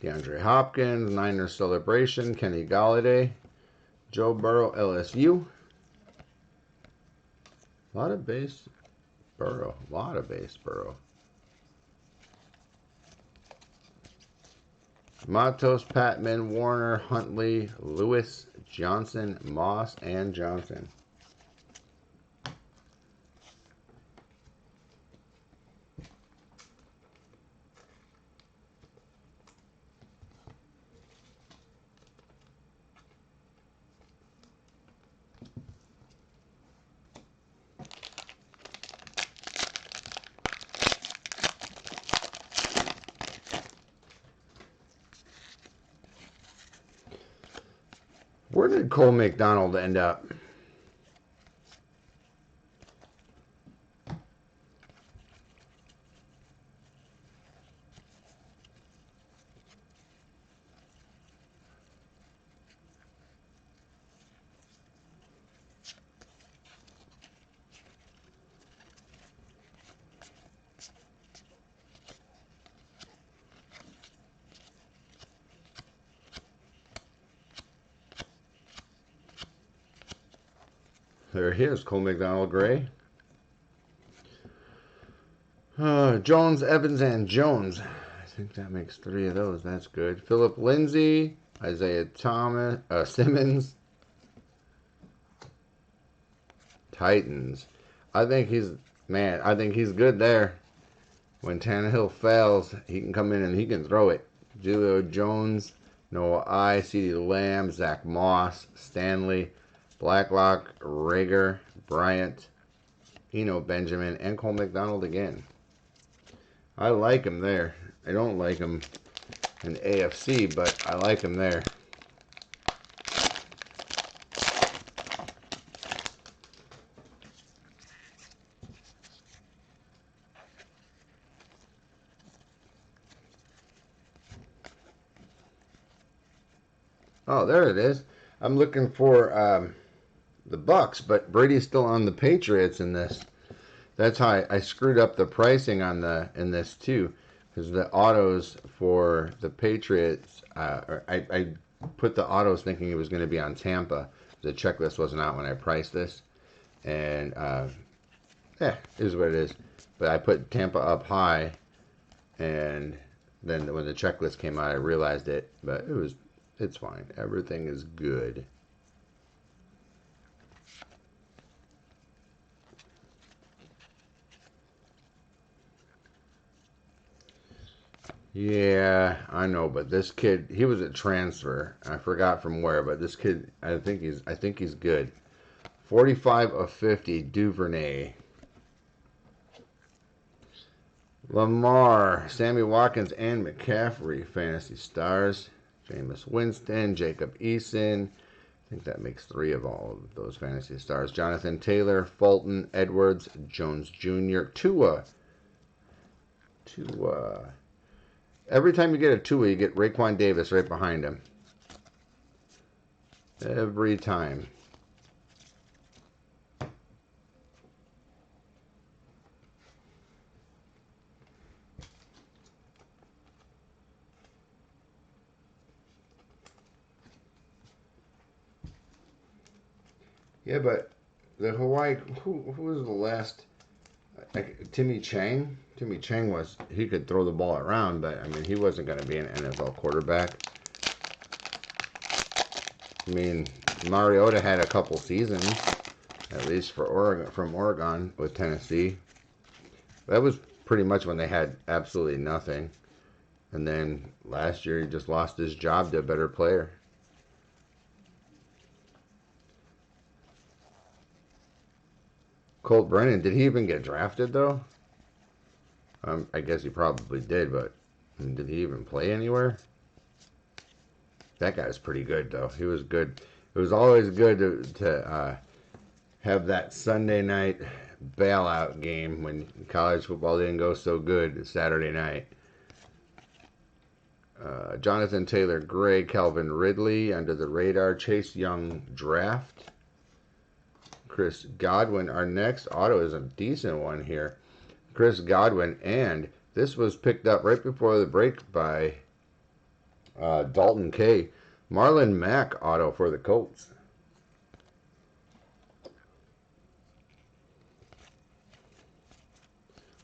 DeAndre Hopkins, Niners celebration. Kenny Galladay, Joe Burrow, LSU. A lot of base Burrow. Matos, Patman, Warner, Huntley, Lewis, Johnson, Moss, and Johnson. Where did Cole McDonald end up? There he is, Cole McDonald Gray. Jones, Evans, and Jones. I think that makes 3 of those. That's good. Philip Lindsay, Isaiah Thomas, Simmons. Titans. I think he's good there. When Tannehill fails, he can come in and he can throw it. Julio Jones, Noah I, CeeDee Lamb, Zach Moss, Stanley, Blacklock, Rager, Bryant, Eno Benjamin, and Cole McDonald again. I like him there. I don't like him in AFC, but I like him there. Oh, there it is. I'm looking for the Bucks, but Brady's still on the Patriots in this. That's how I screwed up the pricing on in this too, because the autos for the Patriots, I put the autos thinking it was going to be on Tampa. The checklist wasn't out when I priced this, and yeah, it is what it is. But I put Tampa up high, and then when the checklist came out, I realized it. But it's fine. Everything is good. Yeah, I know, but this kid, he was a transfer. I forgot from where, but this kid, I think he's good. 45 of 50, Duvernay. Lamar, Sammy Watkins, and McCaffrey, fantasy stars. Jameis Winston, Jacob Eason. I think that makes 3 of all of those fantasy stars. Jonathan Taylor, Fulton, Edwards, Jones Jr., Tua. Every time you get a Tua, you get Raekwon Davis right behind him. Every time. Yeah, but the Hawaii, who was the last? Timmy Chang. Timmy Chang he could throw the ball around, but I mean he wasn't going to be an NFL quarterback. I mean Mariota had a couple seasons, at least for Oregon, from Oregon with Tennessee. That was pretty much when they had absolutely nothing. And then last year he just lost his job to a better player. Colt Brennan, did he even get drafted though? I guess he probably did, but did he even play anywhere? That guy's pretty good though. He was good. It was always good to have that Sunday night bailout game when college football didn't go so good Saturday night. Jonathan Taylor Gray, Calvin Ridley, under the radar, Chase Young draft. Chris Godwin, our next auto is a decent one here. Chris Godwin, and this was picked up right before the break by Dalton K. Marlon Mack auto for the Colts.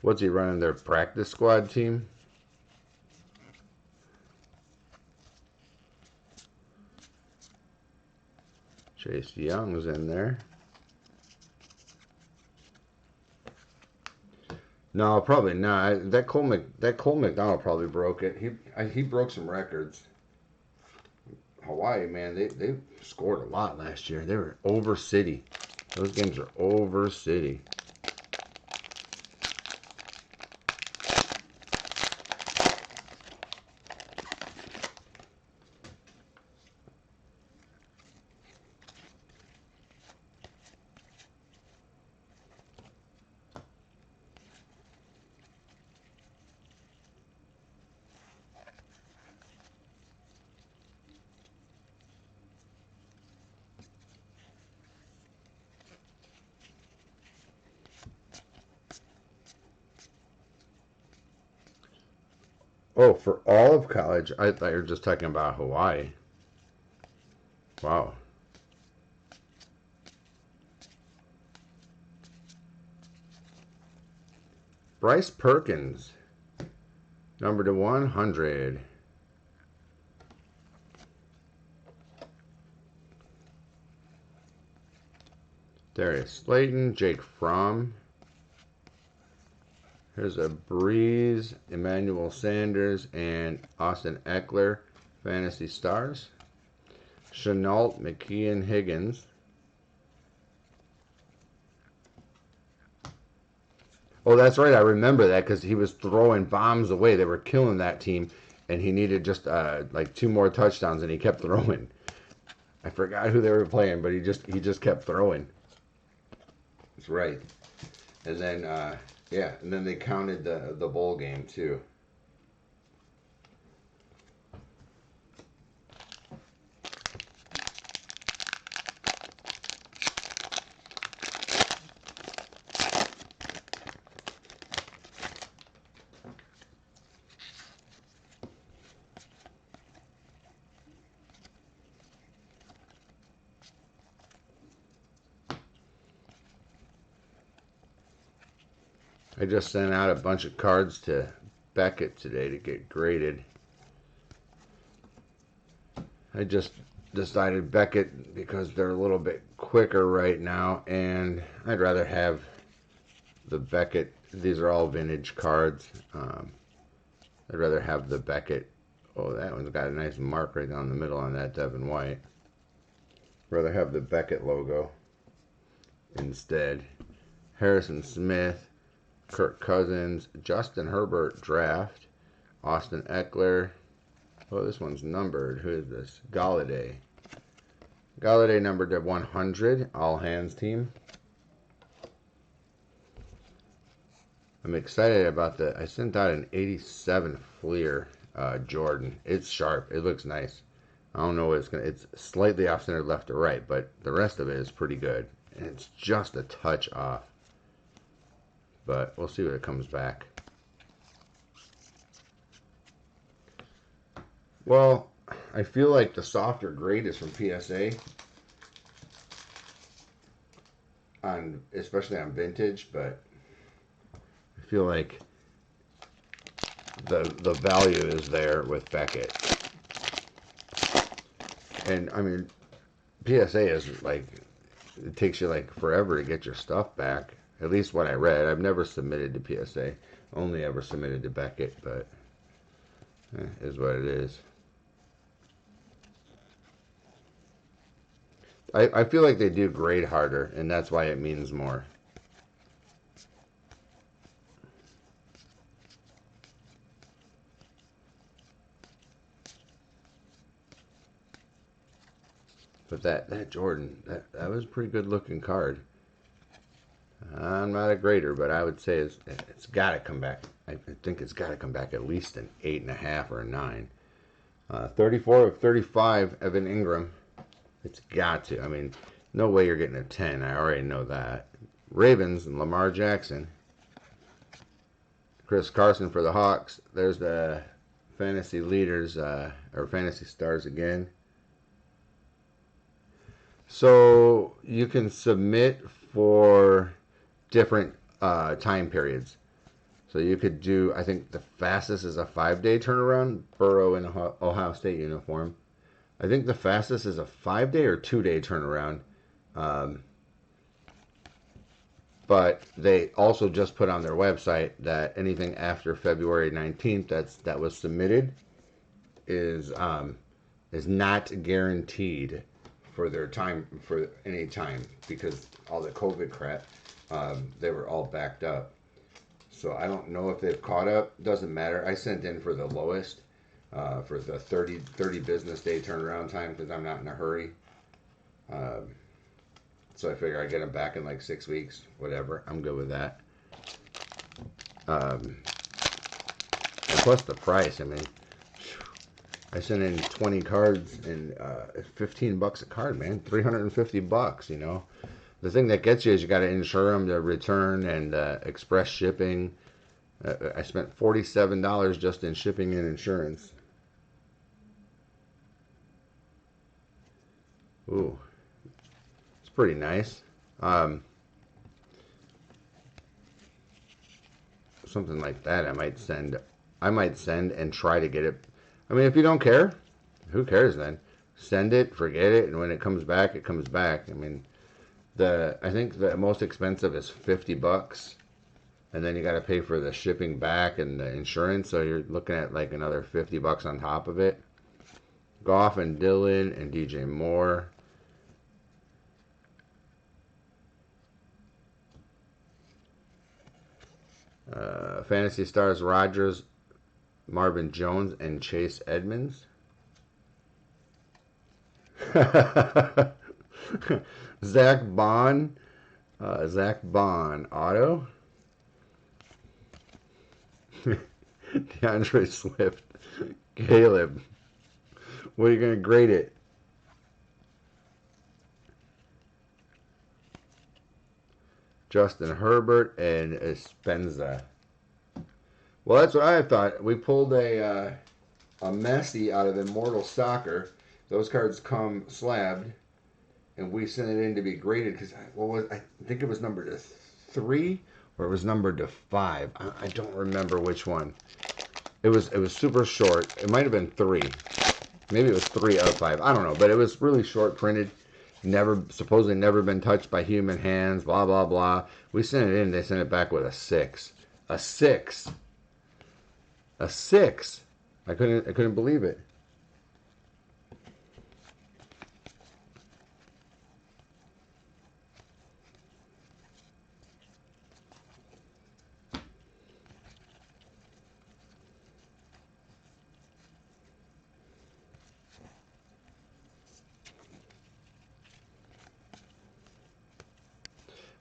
What's he running, their practice squad team? Chase Young's in there. No, probably not. That Cole McDonald probably broke it. He broke some records. Hawaii, man, they scored a lot last year. They were over city. Those games are over city. Oh, for all of college? I thought you were just talking about Hawaii. Wow. Bryce Perkins, number to 100. Darius Slayton, Jake Fromm. Here's a Breeze, Emmanuel Sanders, and Austin Eckler, fantasy stars. Chenault, McKeon, Higgins. Oh, that's right. I remember that because he was throwing bombs away. They were killing that team, and he needed just like 2 more touchdowns, and he kept throwing. I forgot who they were playing, but he just kept throwing. That's right. And then yeah, and then they counted the bowl game too. I just sent out a bunch of cards to Beckett today to get graded. I just decided Beckett because they're a little bit quicker right now, and I'd rather have the Beckett. These are all vintage cards. I'd rather have the Beckett. Oh, that one's got a nice mark right down the middle on that Devin White. Rather have the Beckett logo instead. Harrison Smith, Kirk Cousins, Justin Herbert draft, Austin Eckler. Oh, this one's numbered. Who is this? Galladay. Galladay numbered to 100. All hands team. I'm excited about the. I sent out an 87 Fleer Jordan. It's sharp. It looks nice. I don't know what it's gonna. It's slightly off center left to right, but the rest of it is pretty good. And it's just a touch off. But we'll see what it comes back. Well, I feel like the softer grade is from PSA, especially on vintage, but I feel like the value is there with Beckett. And I mean, PSA is like, it takes you like forever to get your stuff back. At least what I read. I've never submitted to PSA. Only ever submitted to Beckett, but is what it is. I feel like they do grade harder, and that's why it means more. But that Jordan, that was a pretty good looking card. I'm not a grader, but I would say it's got to come back. I think it's got to come back at least an 8.5 or a 9. 34 of 35, Evan Ingram. It's got to. I mean, no way you're getting a 10. I already know that. Ravens and Lamar Jackson. Chris Carson for the Hawks. There's the fantasy leaders, or fantasy stars again. So you can submit for different time periods. So you could do, I think the fastest is a 5-day turnaround. Burrow in a Ohio State uniform. I think the fastest is a 5-day or 2-day turnaround. But they also just put on their website that anything after February 19th that was submitted is not guaranteed for their time, for any time, because all the COVID crap, they were all backed up. So I don't know if they've caught up. Doesn't matter. I sent in for the lowest. For the 30 business day turnaround time because I'm not in a hurry. So I figure I get them back in like 6 weeks, whatever. I'm good with that. And plus the price. I mean, I sent in 20 cards and it's $15 a card, man. $350, you know. The thing that gets you is you got to insure them, the return and express shipping. I spent $47 just in shipping and insurance. Ooh, it's pretty nice. Something like that I might send and try to get it. I mean, if you don't care, who cares then? Send it, forget it, and when it comes back, it comes back. I mean, I think the most expensive is $50, and then you got to pay for the shipping back and the insurance, so you're looking at like another $50 on top of it. Goff and Dillon and DJ Moore. Fantasy Stars Rodgers, Marvin Jones, and Chase Edmonds. Zach Bond auto. DeAndre Swift. Caleb. What are you going to grade it? Justin Herbert and Spenza. Well, that's what I thought. We pulled a Messi out of Immortal Soccer. Those cards come slabbed, and we sent it in to be graded because I think it was numbered to 3 or it was numbered to 5. I don't remember which one. It was super short. It might have been 3. Maybe it was 3 out of 5. I don't know, but it was really short printed. Supposedly never been touched by human hands. Blah blah blah. We sent it in. They sent it back with a 6. A 6. A 6. I couldn't believe it.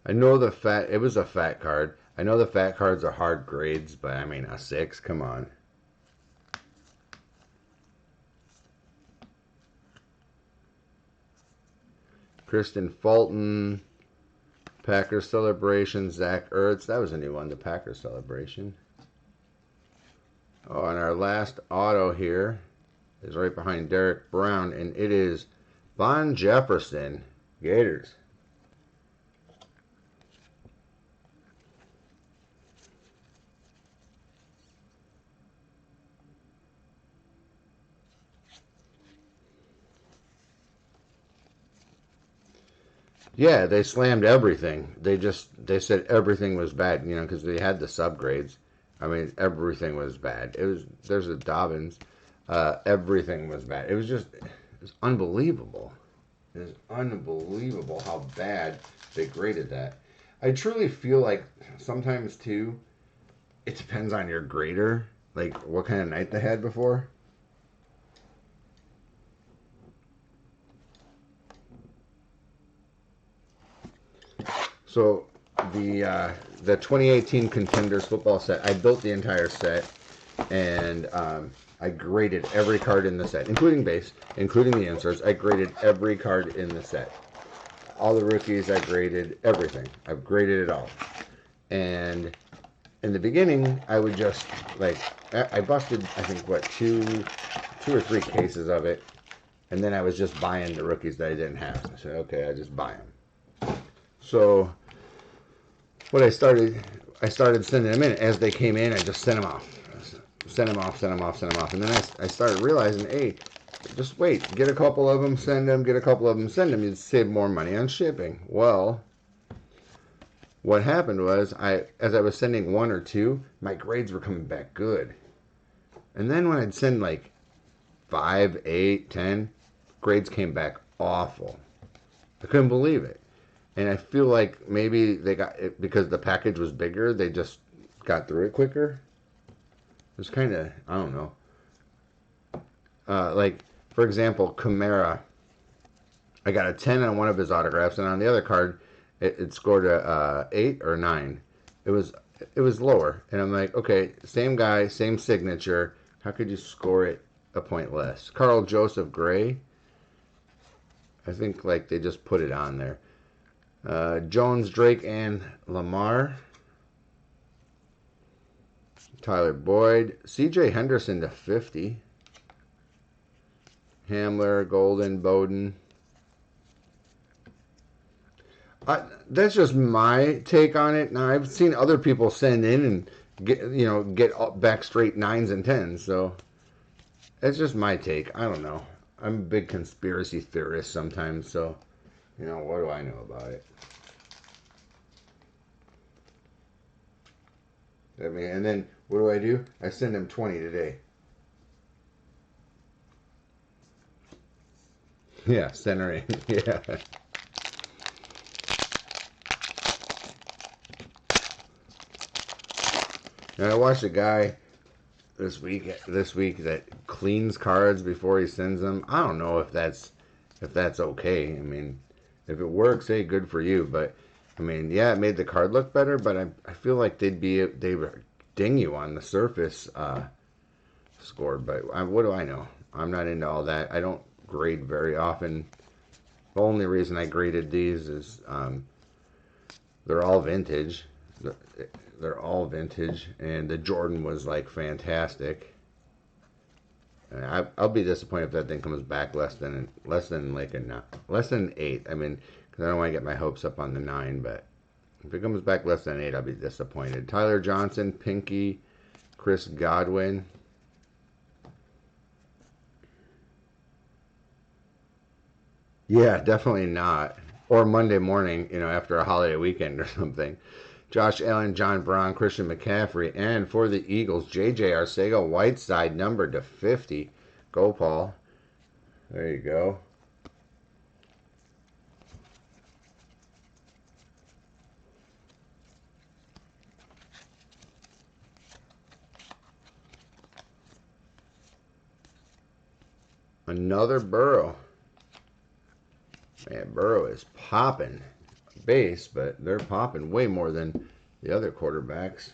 I know it was a fat card. I know the fat cards are hard grades, but I mean a 6, come on. Kristen Fulton, Packers celebration, Zach Ertz. That was a new one, the Packers celebration. Oh, and our last auto here is right behind Derek Brown, and it is Von Jefferson, Gators. Yeah, they slammed everything. They said everything was bad, because they had the subgrades. I mean, everything was bad. There's a Dobbins. Everything was bad. It was unbelievable. It was unbelievable how bad they graded that. I truly feel like sometimes too, it depends on your grader, like what kind of night they had before. So the 2018 Contenders football set, I built the entire set, and I graded every card in the set, including base, including the inserts. I graded every card in the set. All the rookies, I graded everything. I've graded it all. And in the beginning, I would just, I busted, I think, two or 3 cases of it. And then I was just buying the rookies that I didn't have. So I said, okay, I just buy them. So what I started sending them in. As they came in, I just sent them off. Send them off. And then I started realizing, hey, just wait. Get a couple of them, send them. Get a couple of them, send them. You'd save more money on shipping. Well, what happened was, as I was sending 1 or 2, my grades were coming back good. And then when I'd send 5, 8, 10, grades came back awful. I couldn't believe it. And I feel like maybe they got it because the package was bigger, they just got through it quicker. It was kind of, I don't know. For example, Kamara. I got a 10 on one of his autographs, and on the other card, it scored a 8 or 9. It was lower. And I'm like, okay, same guy, same signature. How could you score it a point less? Carl Joseph Gray. I think they just put it on there. Jones, Drake, and Lamar. Tyler Boyd. C.J. Henderson to 50. Hamler, Golden, Bowden. That's just my take on it. Now, I've seen other people send in and get back straight 9s and 10s. So that's just my take. I don't know. I'm a big conspiracy theorist sometimes. So, what do I know about it? I mean, and then what do? I send them 20 today. Yeah, centering. Yeah. And I watched a guy this week that cleans cards before he sends them. I don't know if that's okay. I mean, if it works, hey, good for you. But I mean, yeah, it made the card look better. But I feel like they would ding you on the surface score. But what do I know? I'm not into all that. I don't grade very often. The only reason I graded these is they're all vintage. They're all vintage, and the Jordan was fantastic. And I'll be disappointed if that thing comes back less than 8. I mean, because I don't want to get my hopes up on the 9, but If it comes back less than 8, I'll be disappointed. Tyler Johnson, Pinky, Chris Godwin. Yeah, definitely not. Or Monday morning, after a holiday weekend or something. Josh Allen, John Brown, Christian McCaffrey, and for the Eagles, J.J. Arcega-Whiteside, numbered to 50. Go, Paul. There you go. Another Burrow. Man, Burrow is popping base, but they're popping way more than the other quarterbacks.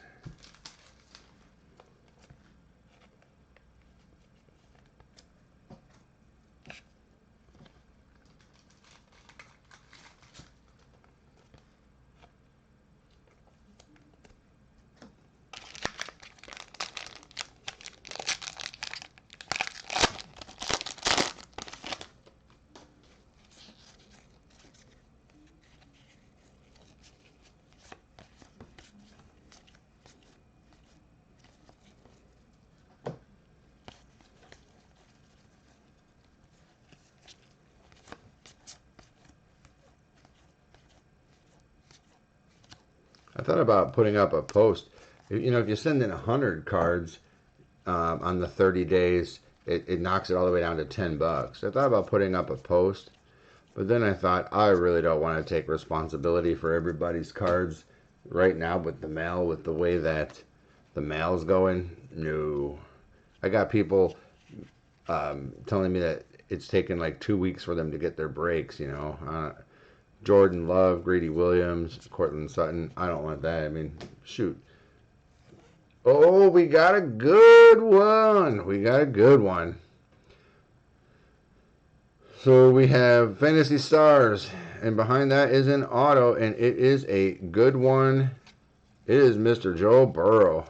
I thought about putting up a post. If you send in 100 cards on the 30 days, it knocks it all the way down to $10. I thought about putting up a post, but then I thought I really don't want to take responsibility for everybody's cards right now with the mail, with the way that the mail's going. No. I got people telling me that it's taken like 2 weeks for them to get their breaks, Jordan Love, Greedy Williams, Cortland Sutton. I don't want that. I mean, shoot. Oh, we got a good one. We got a good one. So we have Fantasy Stars, and behind that is an auto, and it is a good one. It is Mr. Joe Burrow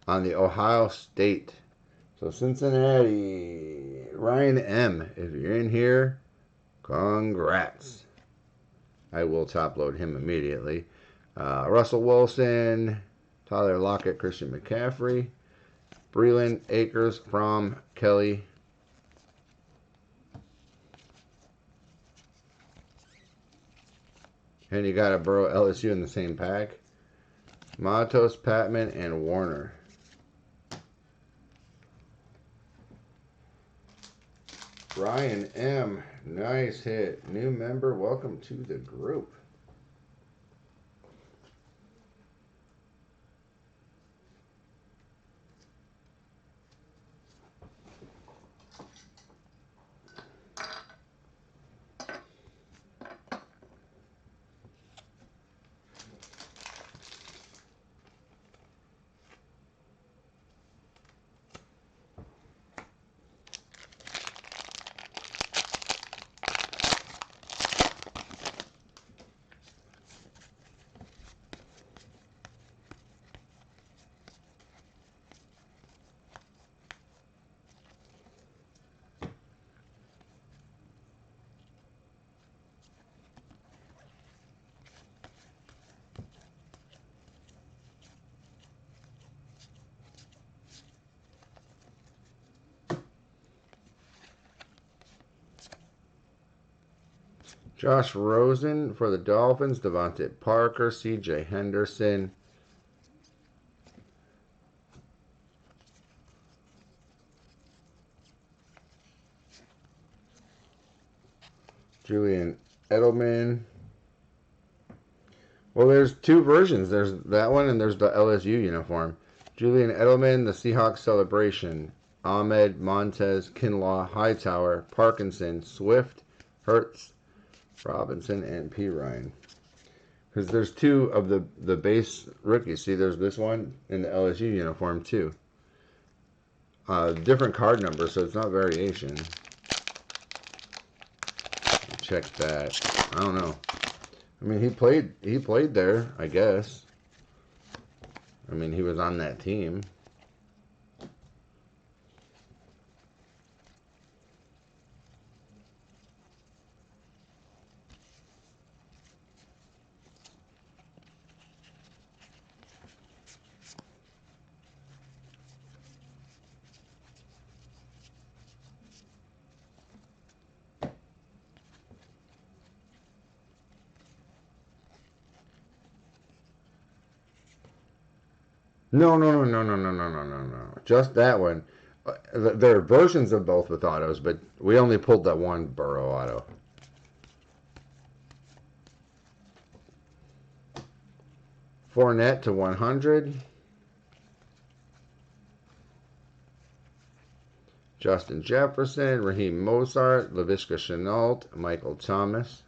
on the Ohio State. So Cincinnati, Ryan M. If you're in here, congrats. I will top load him immediately. Russell Wilson, Tyler Lockett, Christian McCaffrey, Breland, Akers, Fromm, Kelly. And you got a Burrow LSU in the same pack. Matos, Patman, and Warner. Ryan M. Nice hit. New member, welcome to the group. Josh Rosen for the Dolphins, Devontae Parker, C.J. Henderson. Julian Edelman. Well, there's two versions. There's that one and there's the LSU uniform. Julian Edelman, the Seahawks celebration. Ahmed, Montez, Kinlaw, Hightower, Parkinson, Swift, Hertz, Robinson, and P. Ryan. Because there's two of the base rookies. See, there's this one in the LSU uniform too. Different card numbers, so it's not variation. Check that. I don't know. I mean, he played there, I guess. I mean, he was on that team. No, no, no, no, no, no, no, no, no, no. Just that one. There are versions of both with autos, but we only pulled that one Burrow auto. Fournette to 100. Justin Jefferson, Raheem Mostert, Laviska Shenault, Michael Thomas.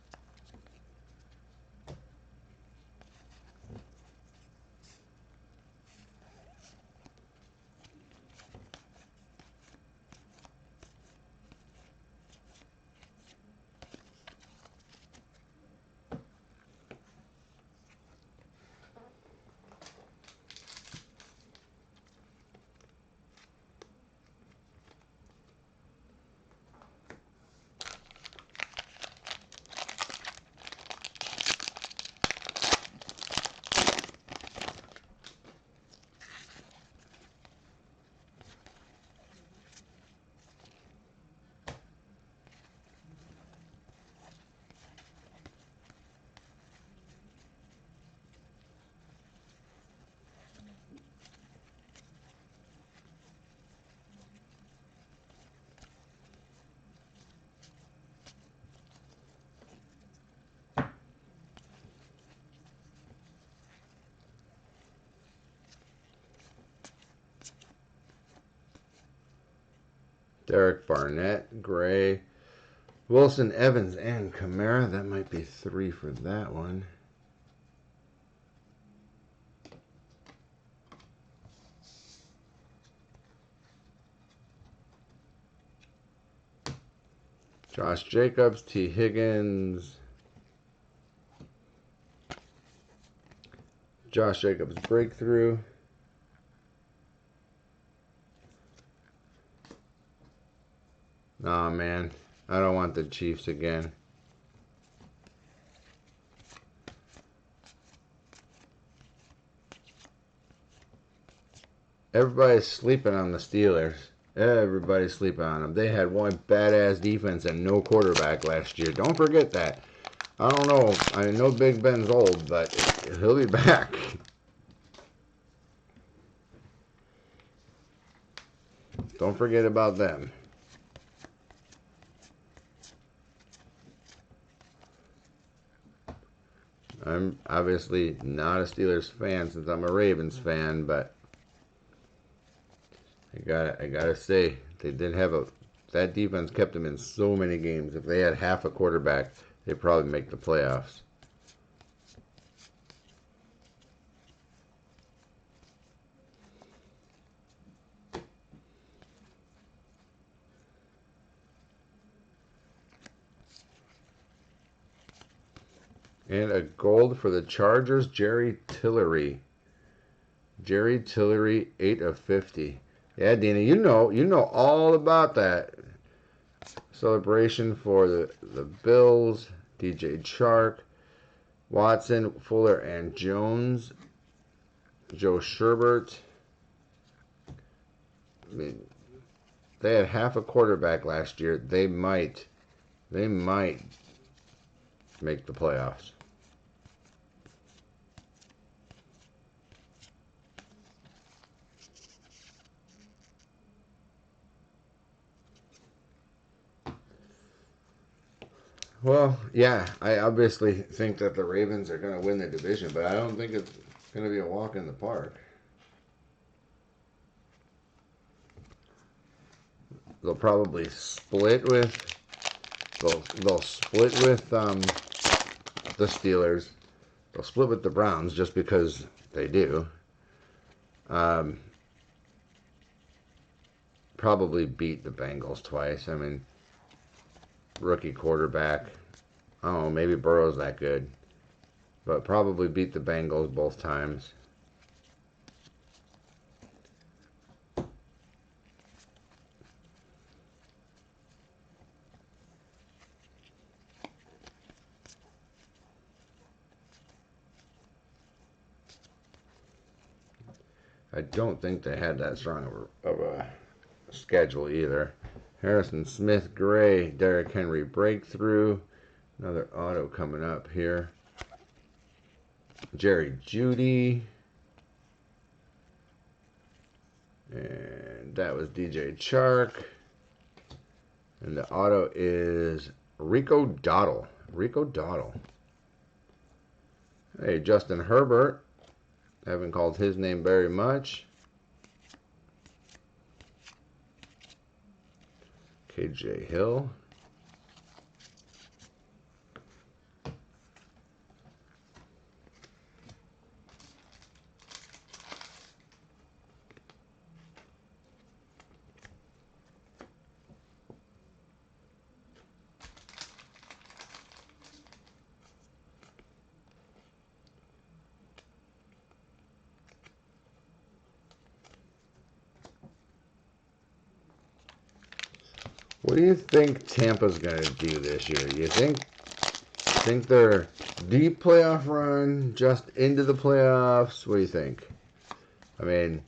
Derek Barnett, Gray, Wilson, Evans, and Kamara. That might be 3 for that one. Josh Jacobs, T. Higgins. Josh Jacobs breakthrough. Nah, man. I don't want the Chiefs again. Everybody's sleeping on the Steelers. Everybody's sleeping on them. They had one badass defense and no quarterback last year. Don't forget that. I don't know. I know Big Ben's old, but he'll be back. Don't forget about them. I'm obviously not a Steelers fan since I'm a Ravens fan, but I gotta say they did have that defense kept them in so many games. If they had half a quarterback, they'd probably make the playoffs. And a gold for the Chargers, Jerry Tillery. Jerry Tillery, 8 of 50. Yeah, Dina, you know all about that. Celebration for the Bills, DJ Chark, Watson, Fuller, and Jones. Joe Sherbert. I mean, they had half a quarterback last year. They might make the playoffs. Well, yeah, I obviously think that the Ravens are going to win the division, but I don't think it's going to be a walk in the park. They'll probably split with they'll split with the Steelers. They'll split with the Browns just because they do. Probably beat the Bengals twice. I mean, rookie quarterback. I don't know, maybe Burrow's that good. But probably beat the Bengals both times. I don't think they had that strong of a schedule either. Harrison Smith, Gray, Derrick Henry breakthrough. Another auto coming up here. Jerry Jeudy. And that was DJ Chark. And the auto is Rico Dowdle. Rico Dowdle. Hey, Justin Herbert. Haven't called his name very much. KJ Hill. What do you think Tampa's going to do this year? You think they're deep playoff run, just into the playoffs? What do you think? I mean,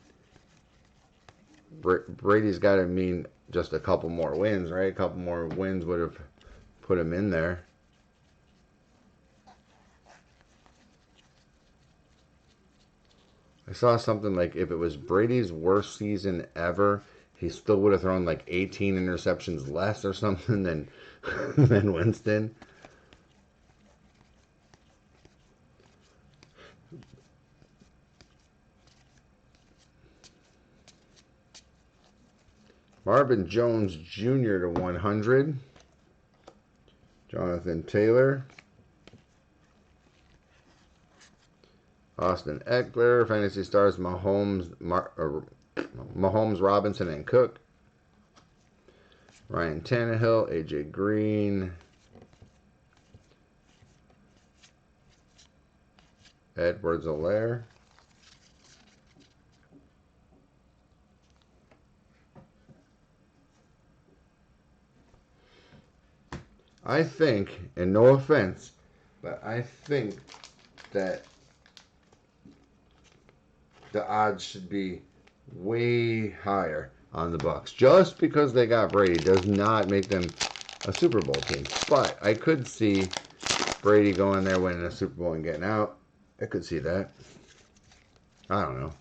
Brady's got to mean just a couple more wins, right? A couple more wins would have put him in there. I saw something like if it was Brady's worst season ever, he still would have thrown like 18 interceptions less or something than than Winston. Marvin Jones Jr. to 100. Jonathan Taylor. Austin Eckler. Fantasy Stars Mahomes, Robinson, and Cook. Ryan Tannehill. AJ Green. Edwards-Helaire. I think, and no offense, but I think that the odds should be way higher on the Bucs. Just because they got Brady does not make them a Super Bowl team. But I could see Brady going there, winning a Super Bowl and getting out. I could see that. I don't know.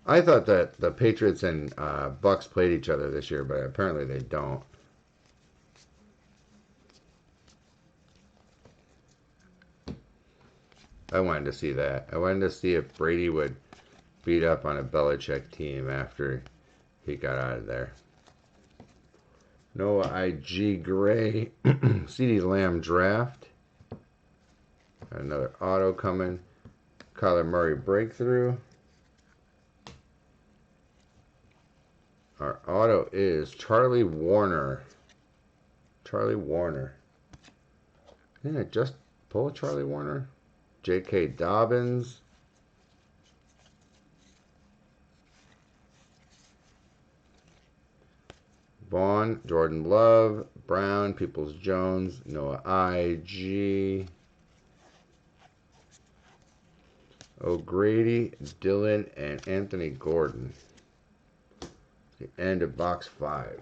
I thought that the Patriots and Bucs played each other this year, but apparently they don't. I wanted to see that. I wanted to see if Brady would beat up on a Belichick team after he got out of there. Noah I.G. Gray, CeeDee Lamb draft. Got another auto coming. Kyler Murray breakthrough. Our auto is Charlie Warner. Charlie Warner. Didn't I just pull a Charlie Warner? J.K. Dobbins. Vaughn, Jordan Love, Brown, Peoples-Jones, Noah I.G. O'Grady, Dillon, and Anthony Gordon. The end of box 5.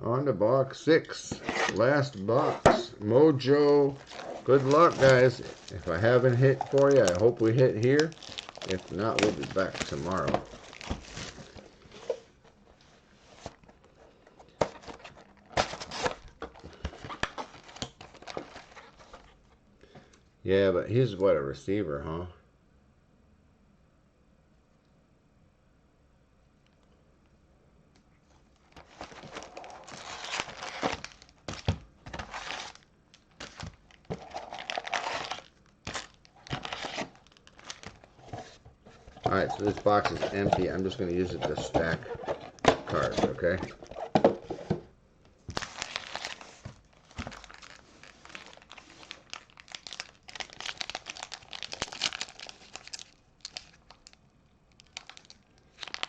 On to box 6. Last box. Mojo. Good luck, guys. If I haven't hit for you, I hope we hit here. If not, we'll be back tomorrow. Yeah, but he's what, a receiver, huh? Alright, so this box is empty. I'm just going to use it to stack cards, okay?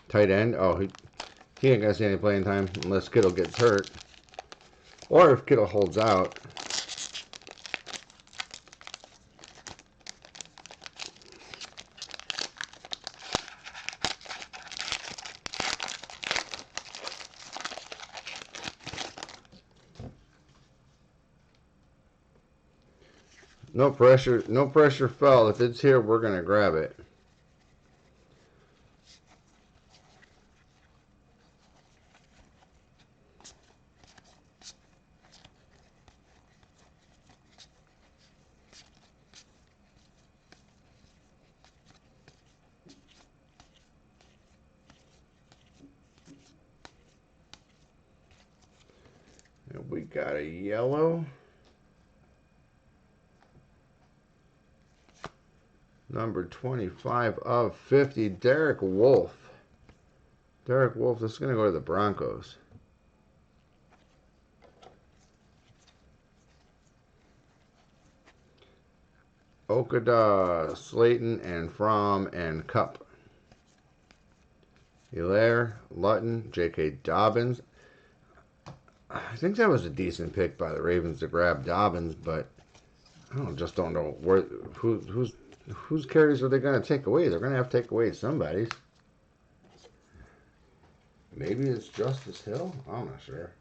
Tight end. Oh, he ain't gonna see any playing time unless Kittle gets hurt. Or if Kittle holds out. No pressure. No pressure felt. If it's here, we're going to grab it. And we got a yellow. Number 25 of 50, Derek Wolfe. Derek Wolfe, this is going to go to the Broncos. Okada, Slayton, and Fromm, and Cup. Hilaire, Lutton, J.K. Dobbins. I think that was a decent pick by the Ravens to grab Dobbins, but I just don't know whose carries are they going to take away. They're going to have to take away somebody's. Maybe it's Justice Hill? I'm not sure.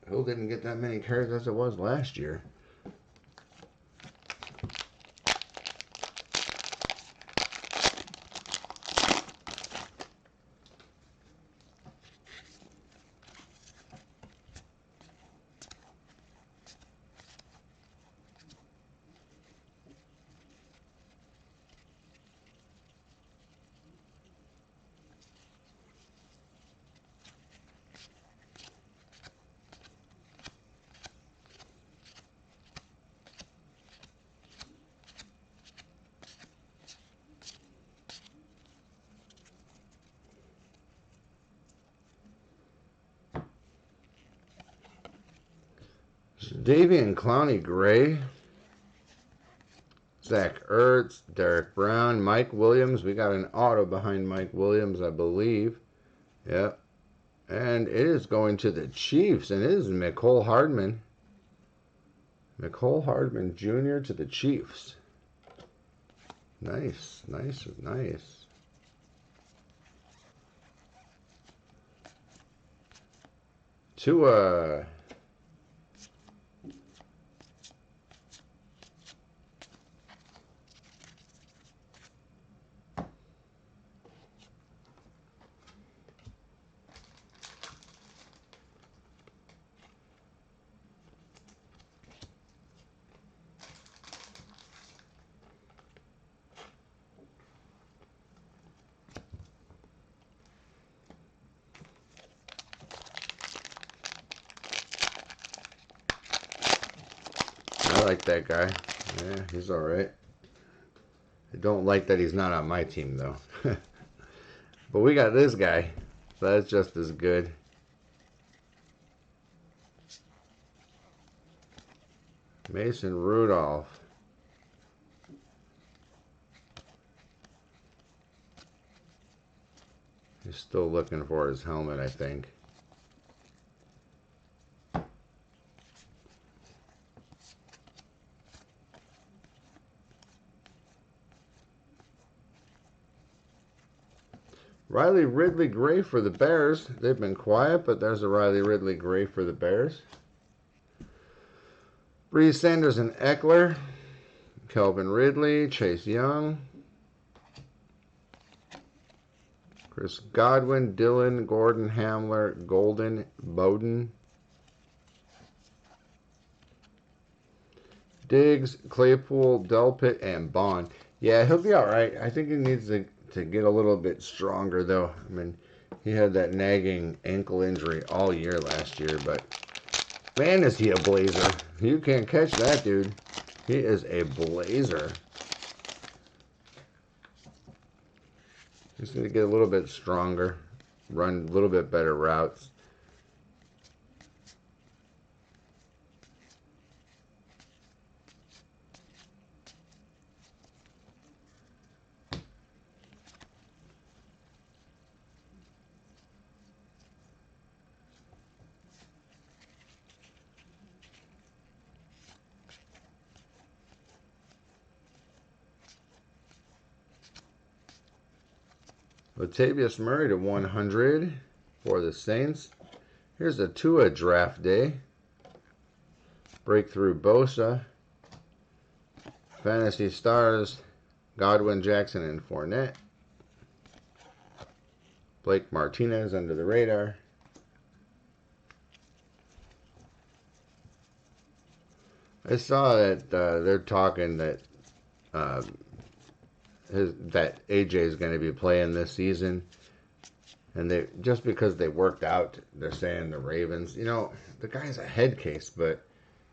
Hill didn't get that many carries as it was last year. Davian Clowney Gray, Zach Ertz, Derek Brown, Mike Williams. We got an auto behind Mike Williams, I believe. Yep. And it is going to the Chiefs, and it is Mecole Hardman. Mecole Hardman Jr. to the Chiefs. Nice, nice, nice. Tua. I like that guy. Yeah, he's all right. I don't like that he's not on my team, though. But we got this guy, so that's just as good. Mason Rudolph. He's still looking for his helmet, I think. Riley Ridley Gray for the Bears. They've been quiet, but there's a Riley Ridley Gray for the Bears. Breeze Sanders and Eckler. Kelvin Ridley, Chase Young. Chris Godwin, Dylan, Gordon, Hamler, Golden, Bowden. Diggs, Claypool, Delpit, and Bond. Yeah, he'll be all right. I think he needs to get a little bit stronger, though. I mean, he had that nagging ankle injury all year last year, but man, is he a blazer. You can't catch that, dude. He is a blazer. Just need to get a little bit stronger, run a little bit better routes. Latavius Murray to 100 for the Saints. Here's a Tua draft day. Breakthrough Bosa. Fantasy Stars, Godwin, Jackson, and Fournette. Blake Martinez under the radar. I saw that they're talking that that AJ is going to be playing this season, and they just because they worked out, they're saying the Ravens. You know, the guy's a head case, but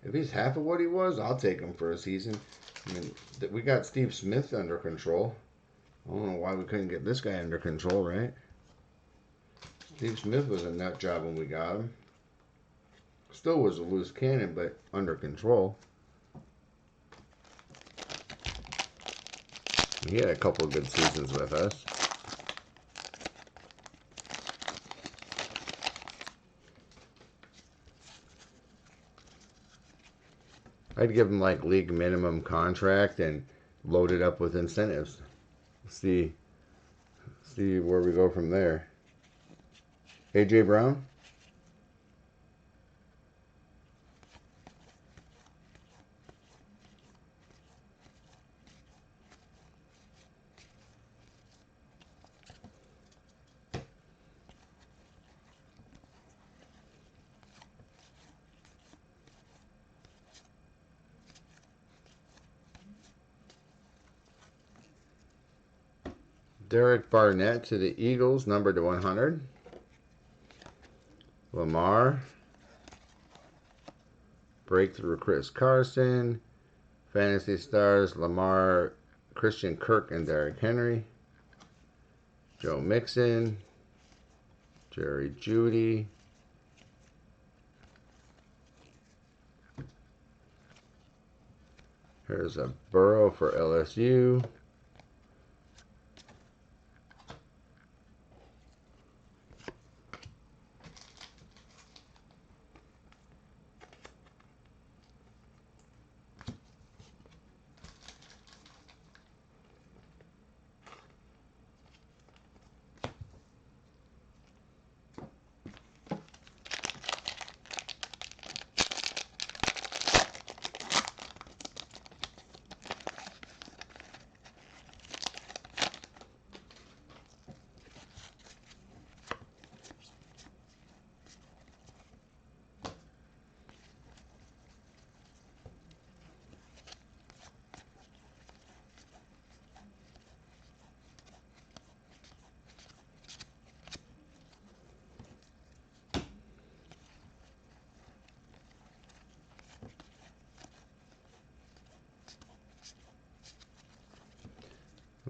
if he's half of what he was, I'll take him for a season. I mean, we got Steve Smith under control. I don't know why we couldn't get this guy under control, right? Steve Smith was a nut job when we got him. Still was a loose cannon, but under control. He had a couple of good seasons with us. I'd give him like league minimum contract and load it up with incentives. See where we go from there. AJ Brown. Derek Barnett to the Eagles, numbered to 100. Lamar. Breakthrough Chris Carson. Fantasy Stars, Lamar, Christian Kirk, and Derrick Henry. Joe Mixon. Jerry Jeudy. Here's a Burrow for LSU.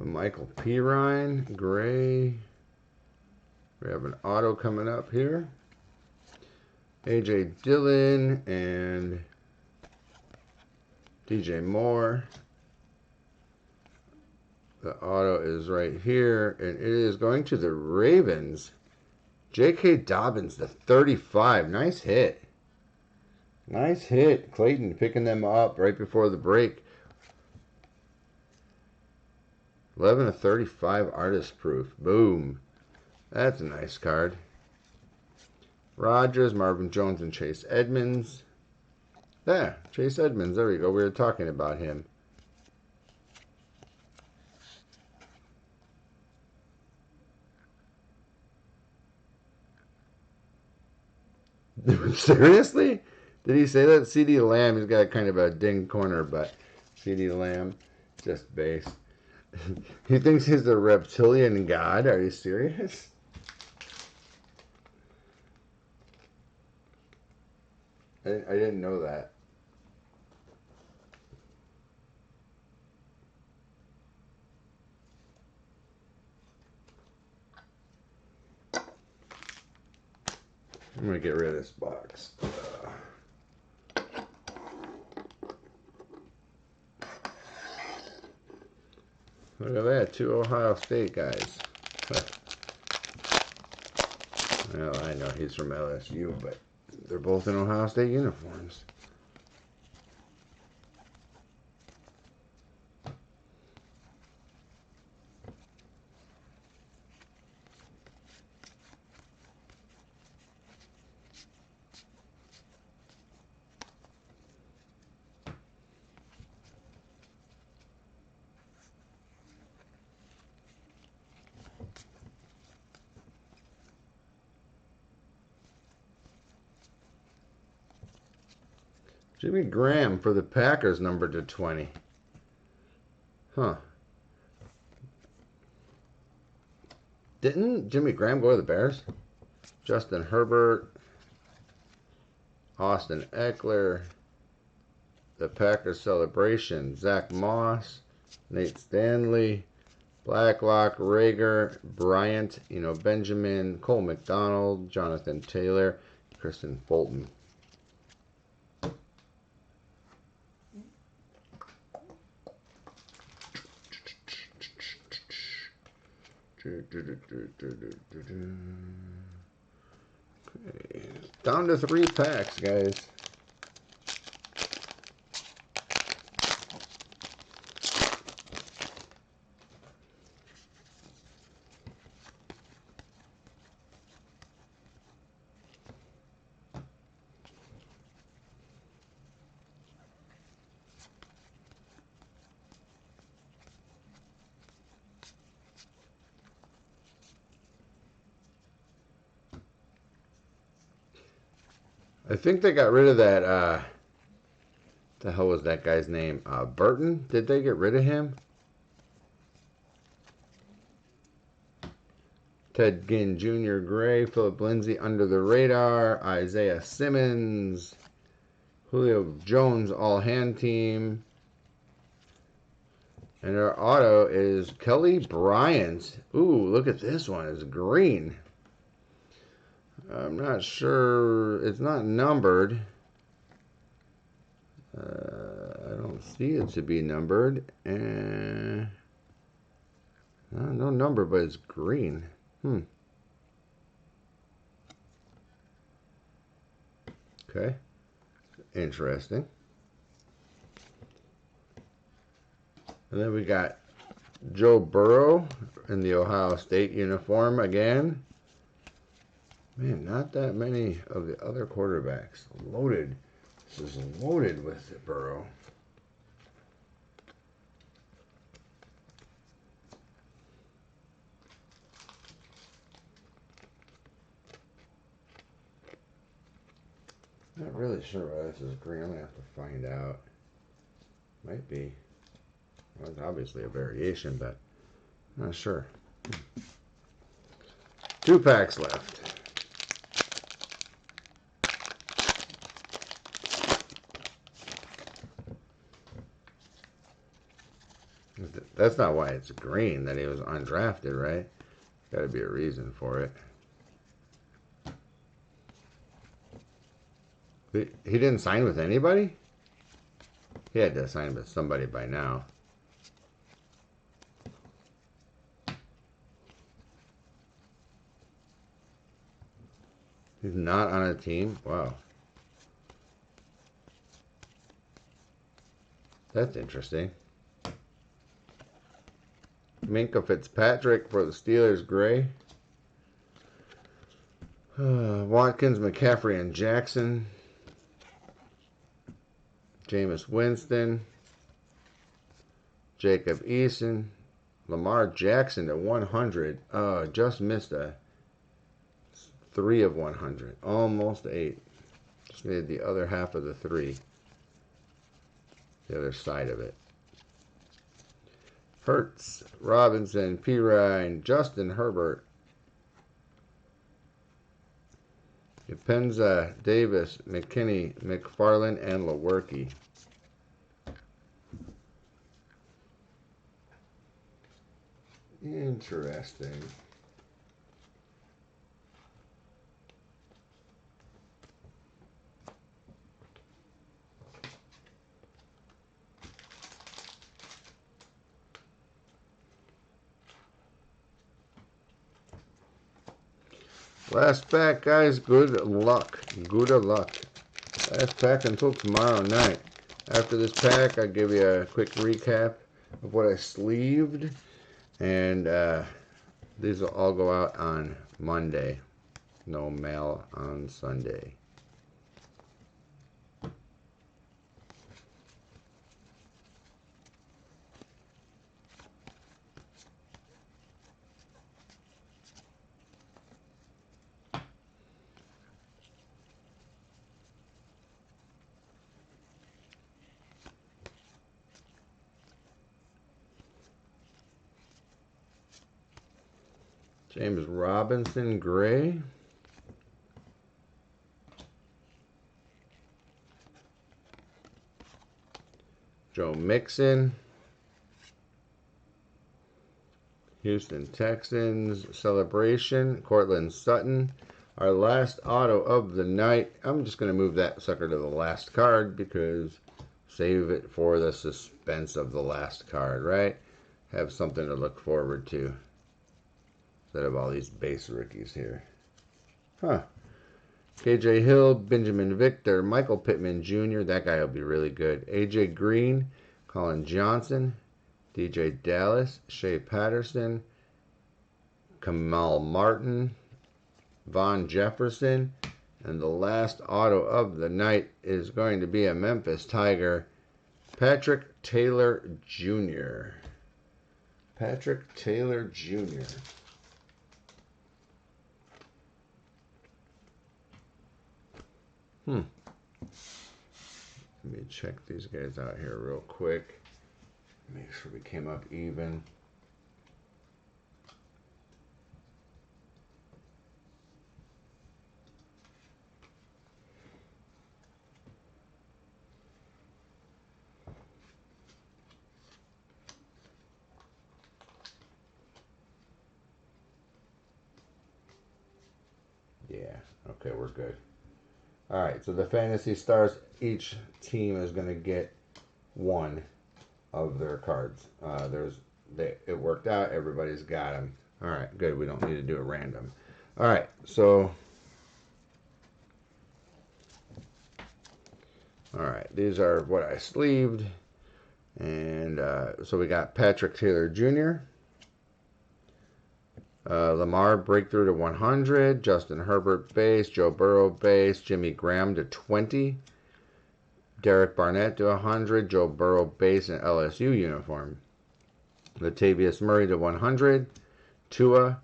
Michael Pirine, gray. We have an auto coming up here. AJ Dillon and DJ Moore. The auto is right here, and it is going to the Ravens. J.K. Dobbins, the 35. Nice hit. Nice hit. Clayton picking them up right before the break. 11 of 35 artist proof. Boom. That's a nice card. Rodgers, Marvin Jones, and Chase Edmonds. There, Chase Edmonds. There we go. We were talking about him. Seriously? Did he say that? CD Lamb, he's got kind of a ding corner, but CD Lamb, just base. He thinks he's a reptilian god. Are you serious? I didn't know that. I'm going to get rid of this box. Look at that, 2 Ohio State guys. Well, I know he's from LSU, but they're both in Ohio State uniforms. Jimmy Graham for the Packers, numbered to 20. Huh. Didn't Jimmy Graham go to the Bears? Justin Herbert, Austin Eckler, the Packers celebration, Zach Moss, Nate Stanley, Blacklock, Rager, Bryant, Benjamin, Cole McDonald, Jonathan Taylor, Kristen Fulton. Okay. Down to 3 packs, guys. I think they got rid of that, the hell was that guy's name? Burton? Did they get rid of him? Ted Ginn Jr. Gray, Philip Lindsay under the radar, Isaiah Simmons, Julio Jones all-hand team. And our auto is Kelly Bryant. Ooh, look at this one. It's green. I'm not sure. It's not numbered. I don't see it to be numbered. And no number, but it's green. Okay. Interesting. And then we got Joe Burrow in the Ohio State uniform again. Man, not that many of the other quarterbacks. Loaded. This is loaded with Burrow. Not really sure why this is green. I'm going to have to find out. Might be. Well, it's obviously a variation, but I'm not sure. 2 packs left. That's not why it's green, that he was undrafted, right? Got to be a reason for it. He didn't sign with anybody? He had to sign with somebody by now. He's not on a team? Wow. That's interesting. Minkah Fitzpatrick for the Steelers, gray. Watkins, McCaffrey, and Jackson. Jameis Winston. Jacob Eason. Lamar Jackson to 100. Just missed a 3 of 100. Almost 8. Just needed the other half of the 3. The other side of it. Hurts, Robinson, Pirine, Justin Herbert, Penza, Davis, McKinney, McFarland, and Lewerke. Interesting. Last pack, guys. Good luck. Good luck. Last pack until tomorrow night. After this pack, I'll give you a quick recap of what I sleeved. And these will all go out on Monday. No mail on Sunday. James Robinson, gray. Joe Mixon. Houston Texans, celebration. Cortland Sutton. Our last auto of the night. I'm just going to move that sucker to the last card because save it for the suspense of the last card, right? Have something to look forward to instead of all these base rookies here. Huh. KJ Hill, Benjamin Victor, Michael Pittman Jr. That guy will be really good. AJ Green, Colin Johnson, DJ Dallas, Shea Patterson, Kamal Martin, Von Jefferson, and the last auto of the night is going to be a Memphis Tiger, Patrick Taylor Jr. Patrick Taylor Jr. Let me check these guys out here real quick. Make sure we came up even. Yeah, okay, we're good. All right, so the Fantasy Stars, each team is going to get one of their cards. It worked out. Everybody's got them. All right, good. We don't need to do it random. All right, so these are what I sleeved, and so we got Patrick Taylor Jr., Lamar breakthrough to 100, Justin Herbert base, Joe Burrow base, Jimmy Graham to 20, Derek Barnett to 100, Joe Burrow base and LSU uniform, Latavius Murray to 100, Tua,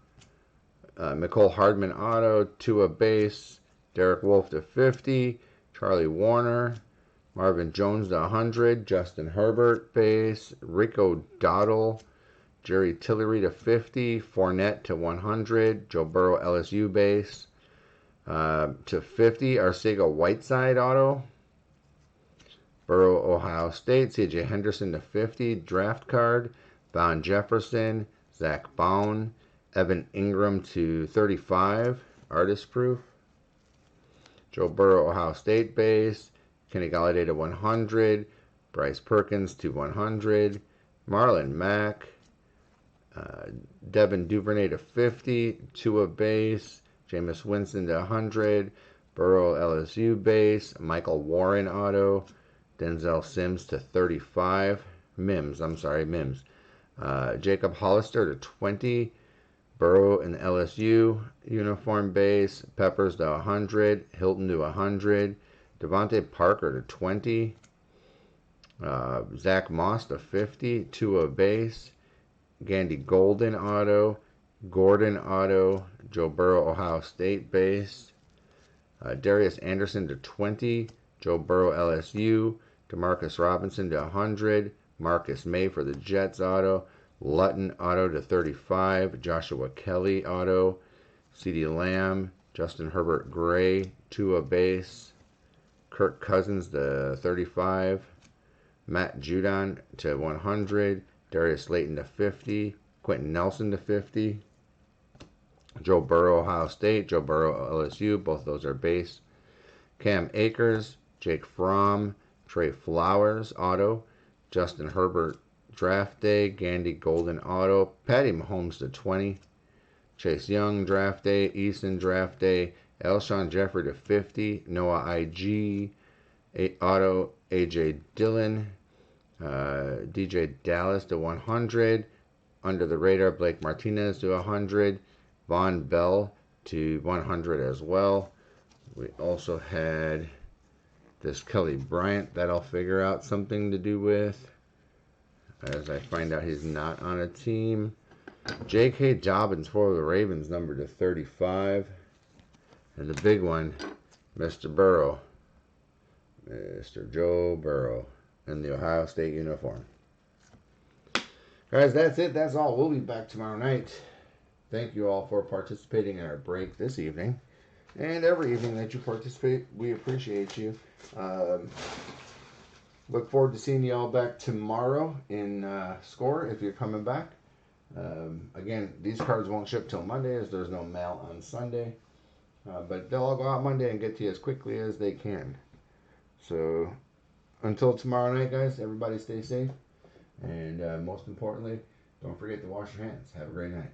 Mecole Hardman auto, Tua base, Derek Wolfe to 50, Charlie Warner, Marvin Jones to 100, Justin Herbert base, Rico Dowdle, Jerry Tillery to 50, Fournette to 100, Joe Burrow LSU base to 50, Arcega Whiteside auto, Burrow Ohio State, CJ Henderson to 50, draft card, Von Jefferson, Zach Bone, Evan Ingram to 35, artist proof, Joe Burrow Ohio State base, Kenny Golladay to 100, Bryce Perkins to 100, Marlon Mack, Devin Duvernay to 50, Tua base, Jameis Winston to 100, Burrow LSU base, Michael Warren auto, Denzel Sims to 35, Mims, Jacob Hollister to 20, Burrow and LSU uniform base, Peppers to 100, Hilton to 100, Devontae Parker to 20, Zach Moss to 50, Tua base, Gandy Golden auto, Gordon auto, Joe Burrow Ohio State base, Darius Anderson to 20, Joe Burrow LSU, Demarcus Robinson to 100, Marcus May for the Jets auto, Lutton auto to 35, Joshua Kelly auto, CeeDee Lamb, Justin Herbert gray, Tua base, Kirk Cousins to 35, Matt Judon to 100, Darius Slayton to 50, Quentin Nelson to 50, Joe Burrow Ohio State, Joe Burrow LSU, both those are base, Cam Akers, Jake Fromm, Trey Flowers auto, Justin Herbert draft day, Gandy Golden auto, Patty Mahomes to 20, Chase Young draft day, Easton draft day, Alshon Jeffrey to 50, Noah IG auto, AJ Dillon, DJ Dallas to 100, under the radar Blake Martinez to 100, Von Bell to 100 as well. We also had this Kelly Bryant that I'll figure out something to do with as I find out he's not on a team. J.K. Dobbins for the Ravens, number to 35. And the big one, Mr. Burrow. Mr. Joe Burrow in the Ohio State uniform. Guys, that's it. That's all. We'll be back tomorrow night. thank you all for participating in our break this evening. And every evening that you participate, we appreciate you. Look forward to seeing you all back tomorrow in Score if you're coming back. Again, these cards won't ship till Monday as there's no mail on Sunday. But they'll all go out Monday and get to you as quickly as they can. So until tomorrow night, guys, everybody stay safe. And most importantly, don't forget to wash your hands. Have a great night.